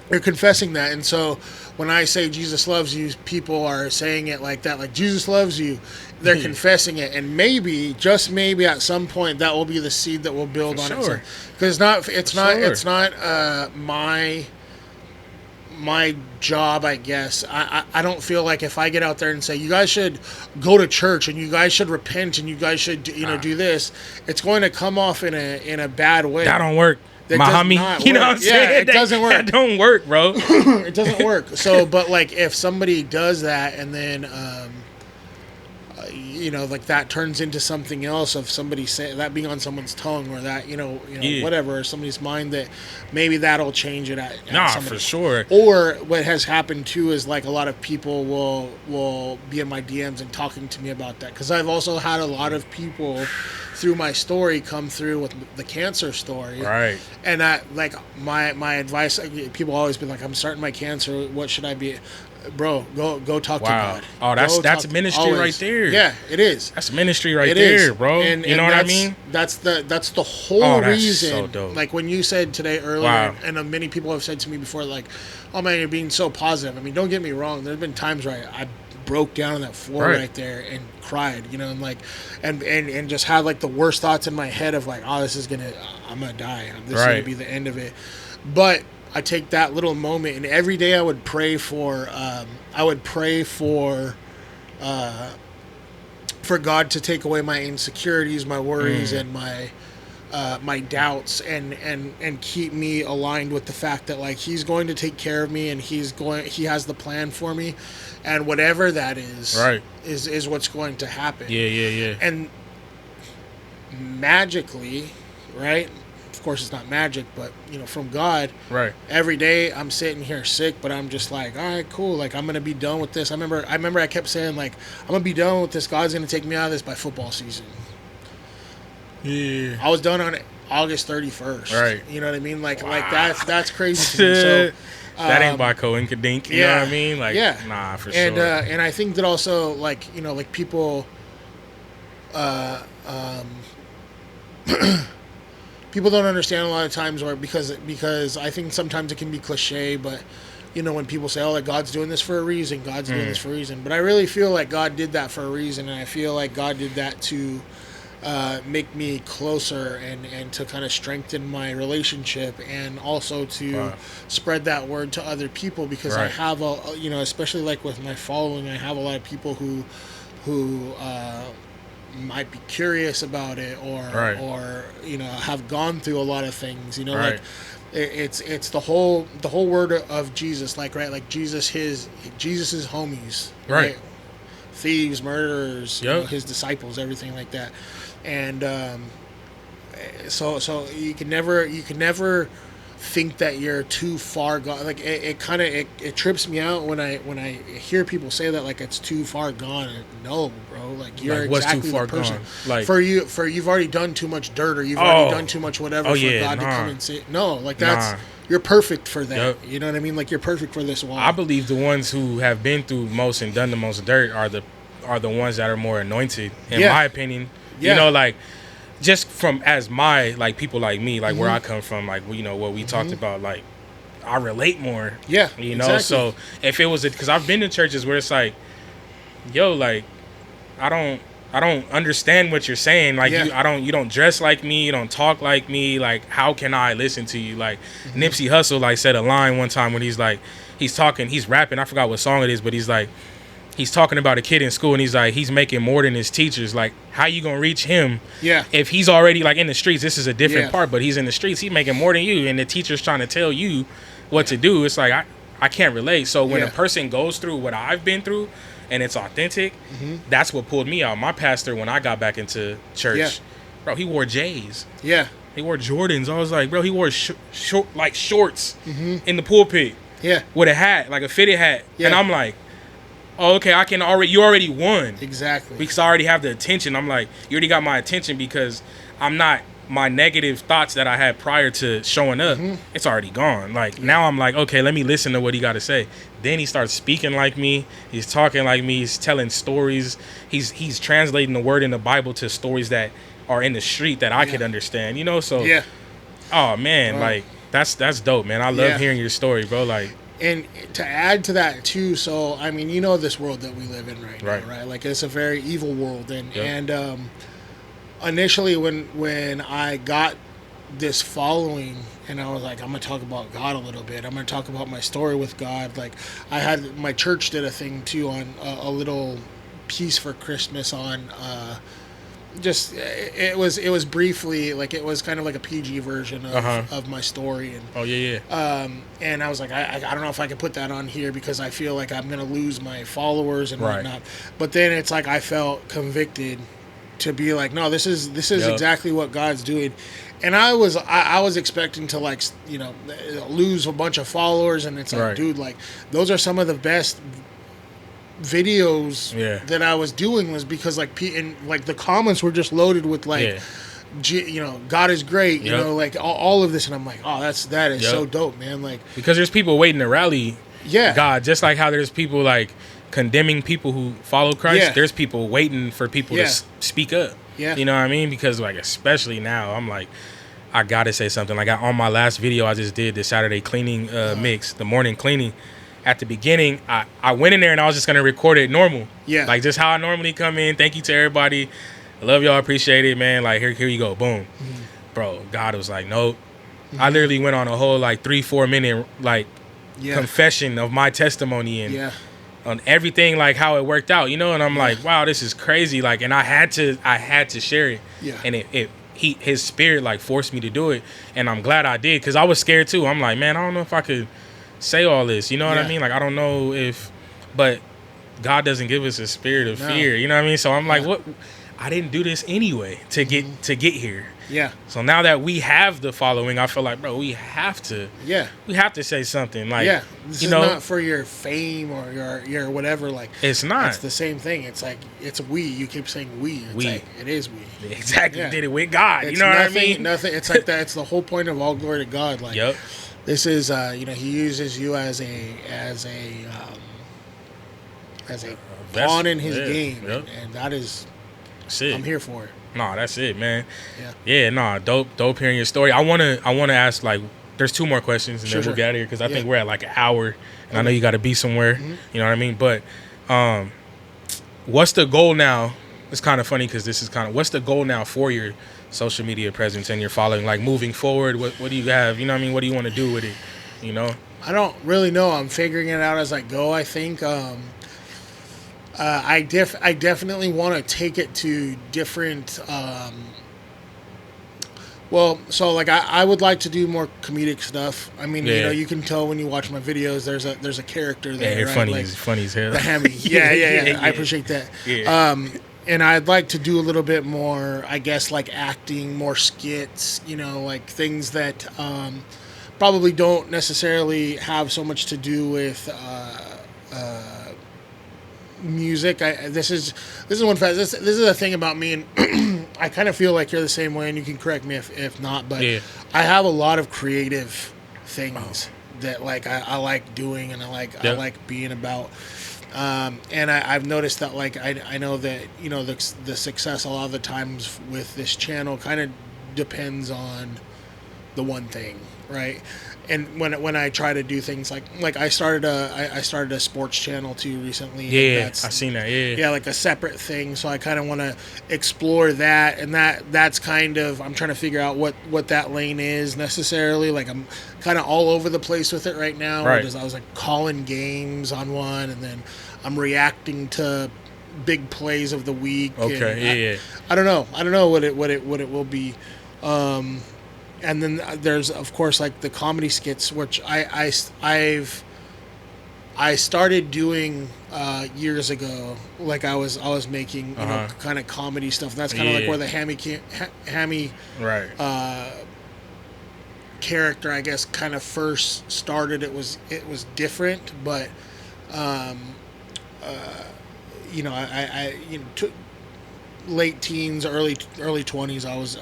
You're confessing that. And so when I say Jesus loves you, people are saying it like that, like Jesus loves you. They're confessing it. And maybe, just maybe, at some point, that will be the seed that will build on itself. Because it's not my job, I guess. I don't feel like if I get out there and say, you guys should go to church, and you guys should repent, and you guys should, you know, do this, it's going to come off in a bad way. That don't work. Mahami, you know what I'm saying? It doesn't work. That don't work, bro. It doesn't work. So, but like, if somebody does that, and then, you know, like, that turns into something else, of somebody saying that, being on someone's tongue, or that, you know, whatever, or somebody's mind, that maybe that'll change it at for sure. Or what has happened too is, like, a lot of people will be in my DMs and talking to me about that, because I've also had a lot of people through my story come through with the cancer story, right? And that, like, my advice, people always be like, I'm starting my cancer, what should I be? Bro, go talk to God. Oh, that's ministry right there. Yeah, it is. That's ministry right there, bro. And you know what I mean? That's the whole reason. So dope. Like, when you said today earlier, and many people have said to me before, like, oh man, you're being so positive. I mean, don't get me wrong. There's been times where I broke down on that floor right there and cried, you know, and like, and just had like the worst thoughts in my head of like, oh, I'm gonna die. This is gonna be the end of it. But I take that little moment, and every day I would pray for God to take away my insecurities, my worries, and my doubts, and keep me aligned with the fact that, like, He's going to take care of me, and He has the plan for me, and whatever that is, is what's going to happen. Yeah. And magically, right? Of course, it's not magic, but, you know, from God, every day I'm sitting here sick, but I'm just like, all right, cool. Like, I'm gonna be done with this. I remember I kept saying, like, I'm gonna be done with this. God's gonna take me out of this by football season. Yeah. I was done on August 31st. Right. You know what I mean? Like, like that's crazy to me. So that ain't by coinkadink. You know what I mean? Like, nah, for sure. And I think that also, like, you know, like, people, people don't understand a lot of times, or because I think sometimes it can be cliche, but, you know, when people say, oh, like, God's doing this for a reason, God's doing this for a reason. But I really feel like God did that for a reason, and I feel like God did that to make me closer and to kind of strengthen my relationship, and also to spread that word to other people, because I have you know, especially like with my following, I have a lot of people who might be curious about it, or you know, have gone through a lot of things, you know, like it's the whole word of Jesus, like, right, like Jesus's homies, right? Thieves, murderers, you know, his disciples, everything like that. And so you can never think that you're too far gone. Like it trips me out when I hear people say that, like, it's too far gone. No, bro, like, you're like, exactly too far the person. Gone? Like, for you've already done too much dirt, or you've already done too much whatever for God to come and say no. Like, that's you're perfect for that. You know what I mean? Like, you're perfect for this walk. I believe the ones who have been through most and done the most dirt are the ones that are more anointed, in my opinion. You know, like, just from as my, like, people like me, like, where I come from, like, you know, what we talked about, like, I relate more. Yeah, you know, exactly. So if it was because I've been to churches where it's like, yo, like, I don't understand what you're saying. Like, you don't dress like me, you don't talk like me. Like, how can I listen to you? Like, Nipsey Hussle, like, said a line one time when he's like, he's rapping. I forgot what song it is, but he's like, he's talking about a kid in school, and he's like, he's making more than his teachers. Like, how you gonna reach him? Yeah. If he's already, like, in the streets, this is a different part, but he's in the streets, he's making more than you, and the teacher's trying to tell you what to do. It's like, I can't relate. So when a person goes through what I've been through, and it's authentic, that's what pulled me out. My pastor, when I got back into church, bro, he wore J's. Yeah. He wore Jordans. I was like, bro, he wore shorts in the pulpit. Yeah. With a hat, like a fitted hat. Yeah. And I'm like, oh, okay, you already won. Exactly. Because I already have the attention. I'm like, you already got my attention, because I'm not, my negative thoughts that I had prior to showing up, it's already gone. Like, now I'm like, okay, let me listen to what he got to say. Then he starts speaking like me. He's talking like me. He's telling stories. He's translating the word in the Bible to stories that are in the street that I could understand, you know? So, oh, man, like, that's dope, man. I love hearing your story, bro. Like, and to add to that too, so I mean, you know, this world that we live in right now, right? Like, it's a very evil world, and initially when I got this following, and I was like, I'm gonna talk about God a little bit. I'm gonna talk about my story with God. Like, I had my church did a thing too on a little piece for Christmas on. Just it was briefly, like, it was kind of like a PG version of my story, and and I was like, I don't know if I can put that on here because I feel like I'm gonna lose my followers and whatnot. But then it's like I felt convicted to be like, no, this is exactly what God's doing. And I was expecting to, like, you know, lose a bunch of followers, and it's like, dude, like, those are some of the best videos that I was doing, was because, like, and, like, the comments were just loaded with, like, you know, God is great, you know, like, all of this, and I'm like, oh, that is so dope, man. Like, because there's people waiting to rally God, just like how there's people, like, condemning people who follow Christ. There's people waiting for people to speak up. You know what I mean? Because, like, especially now, I'm like, I gotta say something. Like, on my last video I just did, the Saturday cleaning mix, the morning cleaning. At the beginning, I went in there and I was just gonna record it normal. Like, just how I normally come in. Thank you to everybody. I love y'all. Appreciate it, man. Like, here you go. Boom. Bro, God was like, nope. I literally went on a whole, like, 3-4 minute, like, confession of my testimony and on everything, like, how it worked out, you know. And I'm like, wow, this is crazy. Like, and I had to share it. And his spirit, like, forced me to do it, and I'm glad I did, because I was scared too. I'm like, man, I don't know if I could say all this, you know what I mean? Like, I don't know if, but God doesn't give us a spirit of fear, you know what I mean? So I'm like, what? I didn't do this anyway to get here. So now that we have the following, I feel like, bro, we have to say something. Like, this is not for your fame or your whatever. Like, it's not. It's the same thing. It's like, it's we. You keep saying we. It's like, it is we. Exactly. Did it with God. It's you know what I mean? Nothing. It's like that. It's the whole point of all glory to God. Like, this is, you know, He uses you as a pawn in His game, and that is. I'm here for it. No, that's it, man. Dope hearing your story. I wanna ask, like, there's 2 more questions, and then we'll get out of here, because I think we're at like an hour, and I know you got to be somewhere. You know what I mean? But what's the goal now? It's kind of funny, because this is kind of, what's the goal now for your social media presence and your following? Like, moving forward, what do you have? You know what I mean? What do you want to do with it? You know? I don't really know. I'm figuring it out as I go, I think. I definitely want to take it to different. Well, so like I would like to do more comedic stuff. I mean, you know, you can tell when you watch my videos. There's a character there. Yeah, right? funny as hell. The Hammy. Yeah. I appreciate that. Yeah. And I'd like to do a little bit more, I guess, like acting, more skits. You know, like things that probably don't necessarily have so much to do with. Music. This is one fact. This is a thing about me, and I kind of feel like you're the same way, and you can correct me if not. But I have a lot of creative things that like I like doing, and I like being about. And I've noticed that like I know that, you know, the success a lot of the times with this channel kind of depends on the one thing, right? And when I try to do things like I started a sports channel too recently. Yeah, I've seen that. Yeah, like a separate thing. So I kind of want to explore that, and that's kind of, I'm trying to figure out what that lane is necessarily. Like I'm kind of all over the place with it right now. Right. I was like calling games on one, and then I'm reacting to big plays of the week. Okay. I don't know what it will be. And then there's, of course, like the comedy skits, which I started doing years ago. Like I was making, you know, kind of comedy stuff. And that's kind of like where the Hammy character, I guess, kind of first started. It was different, but you know, I late teens, early 20s, I was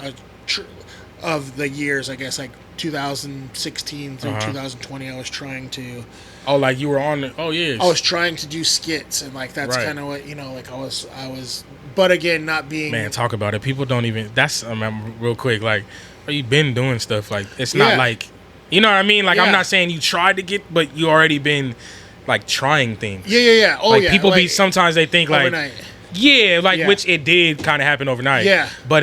of the years, I guess, like 2016 through 2020, I was trying to. Oh, like you were on. Oh, yeah. I was trying to do skits, and like that's kind of what, you know, like I was. But again, not being. Man, talk about it. People don't even. That's real quick. Like, you've been doing stuff. Like, it's not like, you know what I mean. Like, I'm not saying you tried to get, but you already been like trying things. Yeah. Oh, like, yeah. People like, sometimes they think overnight. Like. Yeah, like which it did kind of happen overnight. Yeah, but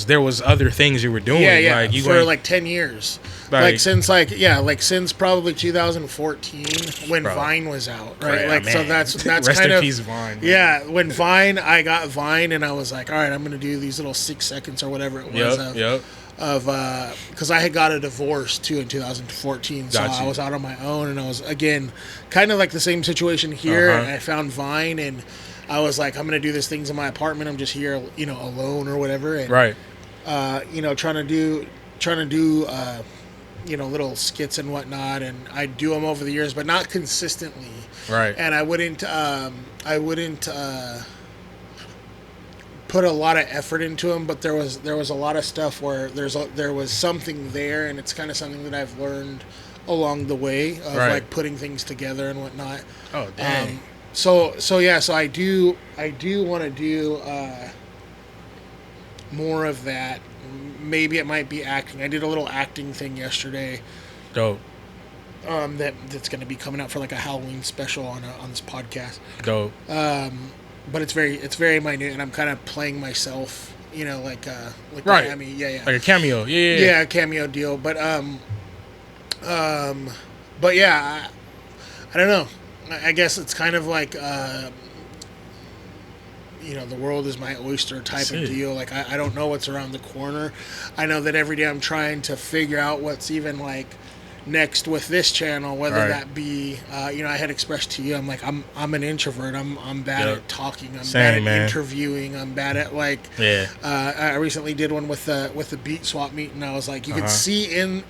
there was other things you were doing. Yeah. Like, for like 10 years. Like since probably 2014 when Vine was out, right? Yeah, like man. so that's Rest kind in of peace, Vine. Yeah, when I got Vine, and I was like, all right, I'm gonna do these little 6 seconds or whatever it was of because I had got a divorce too in 2014, so I was out on my own, and I was again kind of like the same situation here. And I found Vine, and I was like, I'm gonna do these things in my apartment. I'm just here, you know, alone or whatever, and you know, trying to do you know, little skits and whatnot, and I do them over the years, but not consistently. Right. And I wouldn't put a lot of effort into them, but there was a lot of stuff where there was something there, and it's kind of something that I've learned along the way of like putting things together and whatnot. Oh, dang. So I do want to do more of that. Maybe it might be acting. I did a little acting thing yesterday. Dope. That's going to be coming out for like a Halloween special on this podcast. Dope. But it's very minute, and I'm kind of playing myself, you know, like right. I mean, yeah, like a cameo, yeah, a cameo deal. But yeah, I don't know. I guess it's kind of like you know, the world is my oyster type of deal. Like I don't know what's around the corner. I know that every day I'm trying to figure out what's even like next with this channel, whether that be you know, I had expressed to you, I'm like I'm an introvert. I'm bad at talking. I'm bad at interviewing. I'm bad at like I recently did one with the beat swap meet, and I was like, you could see in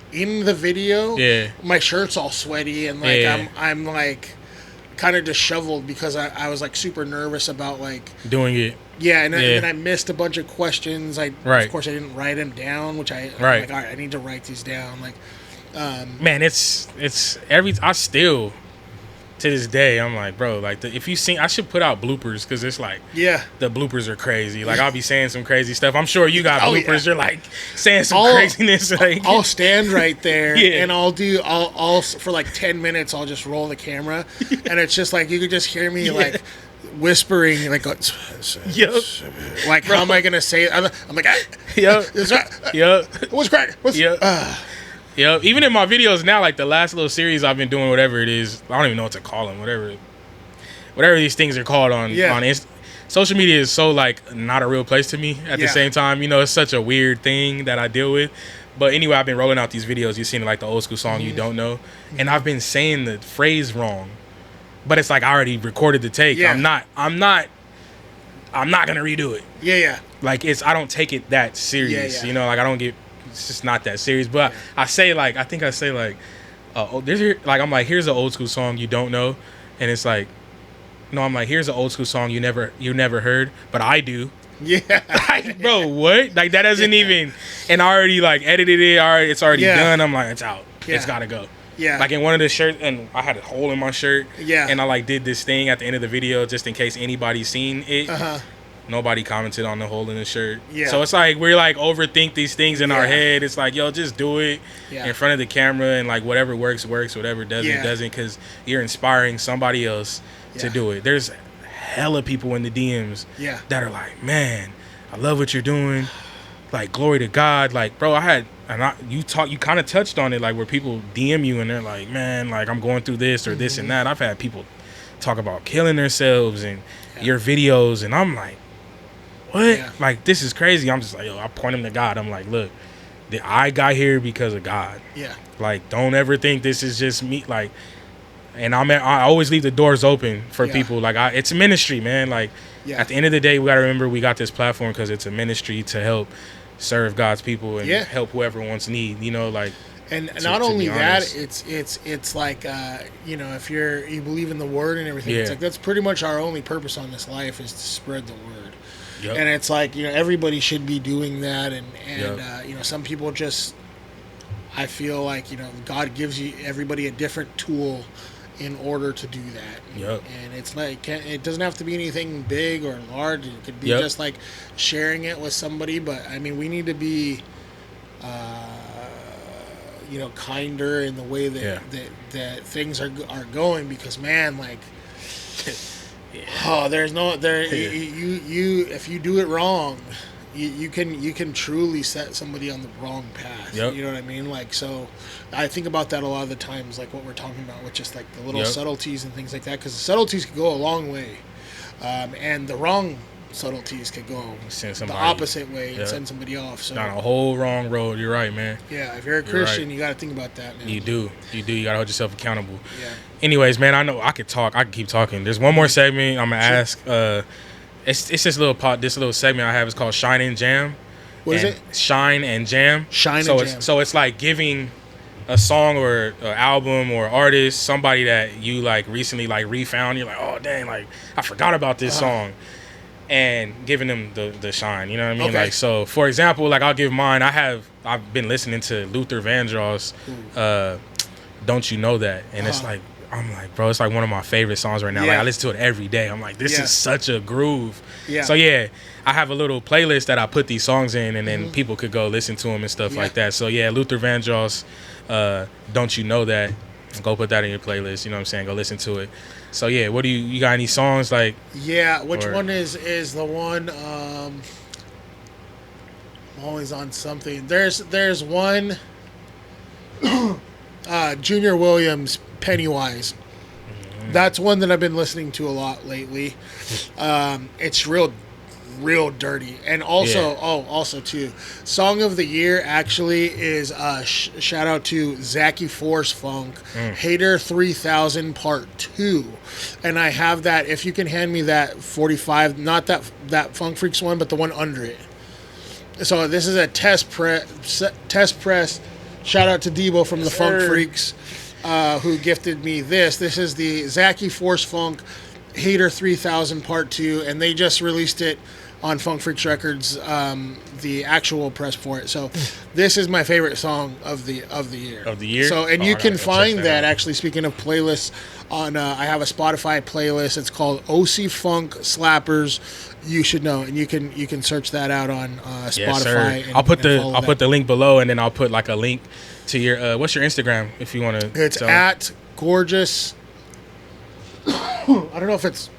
the video my shirt's all sweaty, and like I'm like kind of disheveled because I was like super nervous about like doing it. Yeah, and then I missed a bunch of questions. Of course I didn't write them down, which I'm like, all right, I need to write these down. Like, man, it's I still to this day I'm like, bro, like if you seen, I should put out bloopers, because it's like the bloopers are crazy. Like I'll be saying some crazy stuff. I'm sure you got bloopers. You're like saying some craziness. Like, I'll stand right there and I'll for like 10 minutes I'll just roll the camera, and it's just like you could just hear me like whispering, like like how am I gonna say it? I'm like what's crack? Even in my videos now, like the last little series I've been doing, whatever it is, I don't even know what to call them, whatever. whatever these things are called on social media is so like not a real place to me at the same time. You know, it's such a weird thing that I deal with. But anyway, I've been rolling out these videos. You've seen like the old school song You Don't Know. And I've been saying the phrase wrong. But it's like I already recorded the take. I'm not gonna redo it. Yeah. Like I don't take it that serious. You know, like it's just not that serious. But I say like I'm like, here's an old school song you don't know. And it's like, no, I'm like, here's an old school song you never heard, but I do. Yeah. Like, bro, what? Like that doesn't even, and I already like edited it. It's already done. I'm like, it's out. It's gotta go. Yeah. Like in one of the shirts, and I had a hole in my shirt. Yeah. And I like did this thing at the end of the video just in case anybody's seen it. Nobody commented on the hole in the shirt. Yeah. So it's like we're like overthink these things in our head. It's like, yo, just do it in front of the camera, and like whatever works, whatever doesn't, because you're inspiring somebody else to do it. There's hella people in the DMs that are like, man, I love what you're doing. Like, glory to God. Like, bro, you kind of touched on it, like where people DM you and they're like, man, like I'm going through this or this and that. I've had people talk about killing themselves and your videos, and I'm like, what? Like, this is crazy. I'm just like, yo, I point them to God. I'm like, look, I got here because of God. Yeah. Like, don't ever think this is just me. Like, and I always leave the doors open for people. Like, it's a ministry, man. Like, at the end of the day, we got to remember we got this platform because it's a ministry to help serve God's people and help whoever wants need, you know, like. And not only that, it's like, you know, if you believe in the word and everything, it's like that's pretty much our only purpose on this life is to spread the word. Yep. And it's like, you know, everybody should be doing that. And you know, some people just, I feel like, you know, God gives everybody a different tool in order to do that. Yep. And it's like, it doesn't have to be anything big or large. It could be just like sharing it with somebody. But I mean, we need to be, you know, kinder in the way that that things are going, because man, like, there's no you if you do it wrong, you can truly set somebody on the wrong path. You know what I mean? Like, so I think about that a lot of the times, like what we're talking about with just like the little subtleties and things like that, because the subtleties can go a long way, and the wrong subtleties could go the opposite way and send somebody off. So down a whole wrong road. You're right, man. Yeah, if you're a Christian, you got to think about that, man. You do. You got to hold yourself accountable. Yeah. Anyways, man, I know I could talk. I could keep talking. There's one more segment I'm gonna ask. It's this little segment I have is called Shine and Jam. What is it? Shine and Jam. Shine and Jam. So it's like giving a song or an album or artist, somebody that you like recently like refound. You're like, oh dang, like I forgot about this song. And giving them the shine, you know what I mean? Okay. Like, so for example, like I'll give mine. I've been listening to Luther Vandross, Don't You Know That? And it's like, I'm like, bro, it's like one of my favorite songs right now. Like I listen to it every day. I'm like, this is such a groove. Yeah. So I have a little playlist that I put these songs in, and then people could go listen to them and stuff like that. So Luther Vandross, Don't You Know That? Go put that in your playlist. You know what I'm saying? Go listen to it. So what do you got any songs like? Yeah, which one is the one? I'm always on something. There's one. Junior Williams, Pennywise. Mm-hmm. That's one that I've been listening to a lot lately. It's real dirty, and also too, song of the year actually is shout out to Zachy Force Funk, Hater 3000 Part 2, and I have that. If you can hand me that 45, not that Funk Freaks one, but the one under it. So this is a test press. Shout out to Debo from the Funk Freaks, who gifted me this. This is the Zachy Force Funk Hater 3000 Part 2, and they just released it on Funk Freaks Records, the actual press for it. So this is my favorite song of the year. Of the year? So, and you can find that actually, speaking of playlists, on I have a Spotify playlist. It's called OC Funk Slappers. You should know, and you can search that out on Spotify. And, I'll put the link below, and then I'll put like a link to your what's your Instagram if you want to. It's at Gorgeous. I don't know if it's.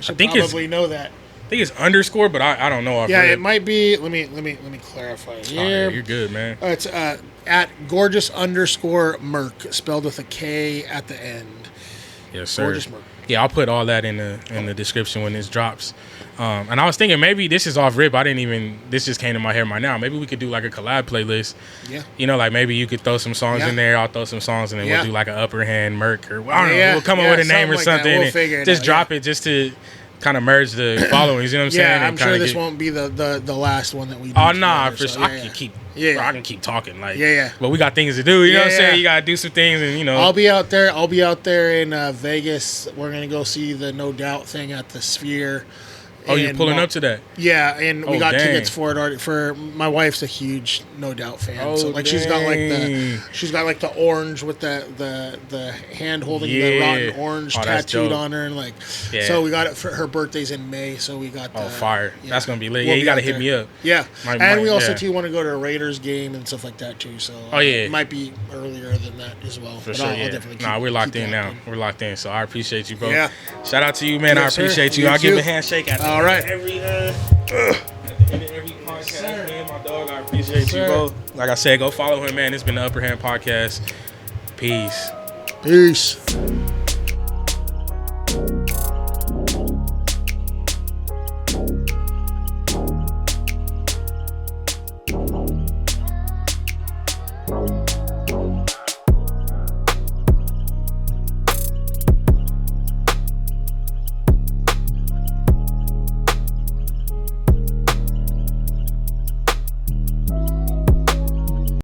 I think probably know that. I think it's underscore, but I don't know. It might be. Let me clarify here. Oh, you're good, man. It's at gorgeous_Merk, spelled with a K at the end. Yes, sir. Gorgeous Merk. Yeah, I'll put all that in the description when this drops. And I was thinking maybe this is off rip. This just came to my head right now. Maybe we could do like a collab playlist. Yeah. You know, like maybe you could throw some songs in there. I'll throw some songs and then we'll do like an upper hand Merk or I don't know. We'll come up with a name or like something. We'll figure it just out, drop it just to kind of merge the followings. You know what I'm saying? I'm sure this won't be the last one that we do. Oh, nah. For sure. I can keep. Bro, I can keep talking. Like, but we got things to do. You know what I'm saying? You got to do some things and, you know. I'll be out there in Vegas. We're going to go see the No Doubt thing at the Sphere. Oh, you're pulling up to that? Yeah, and we got tickets for it already. For my wife's a huge No Doubt fan, so like she's got like the orange with the hand holding the rotten orange tattooed on her, and like so we got it for her birthday's in May, so we got fire. That's gonna be lit. You gotta hit me up. Yeah, and we also too want to go to a Raiders game and stuff like that too. So it might be earlier than that as well. For sure. I'll definitely we're locked in now. We're locked in. So I appreciate you, bro. Yeah. Shout out to you, man. I appreciate you. I'll give a handshake at all right. Every at the end of every podcast, man, my dog, I appreciate you, bro. Like I said, go follow him, man. It's been the Upper Hand Podcast. Peace.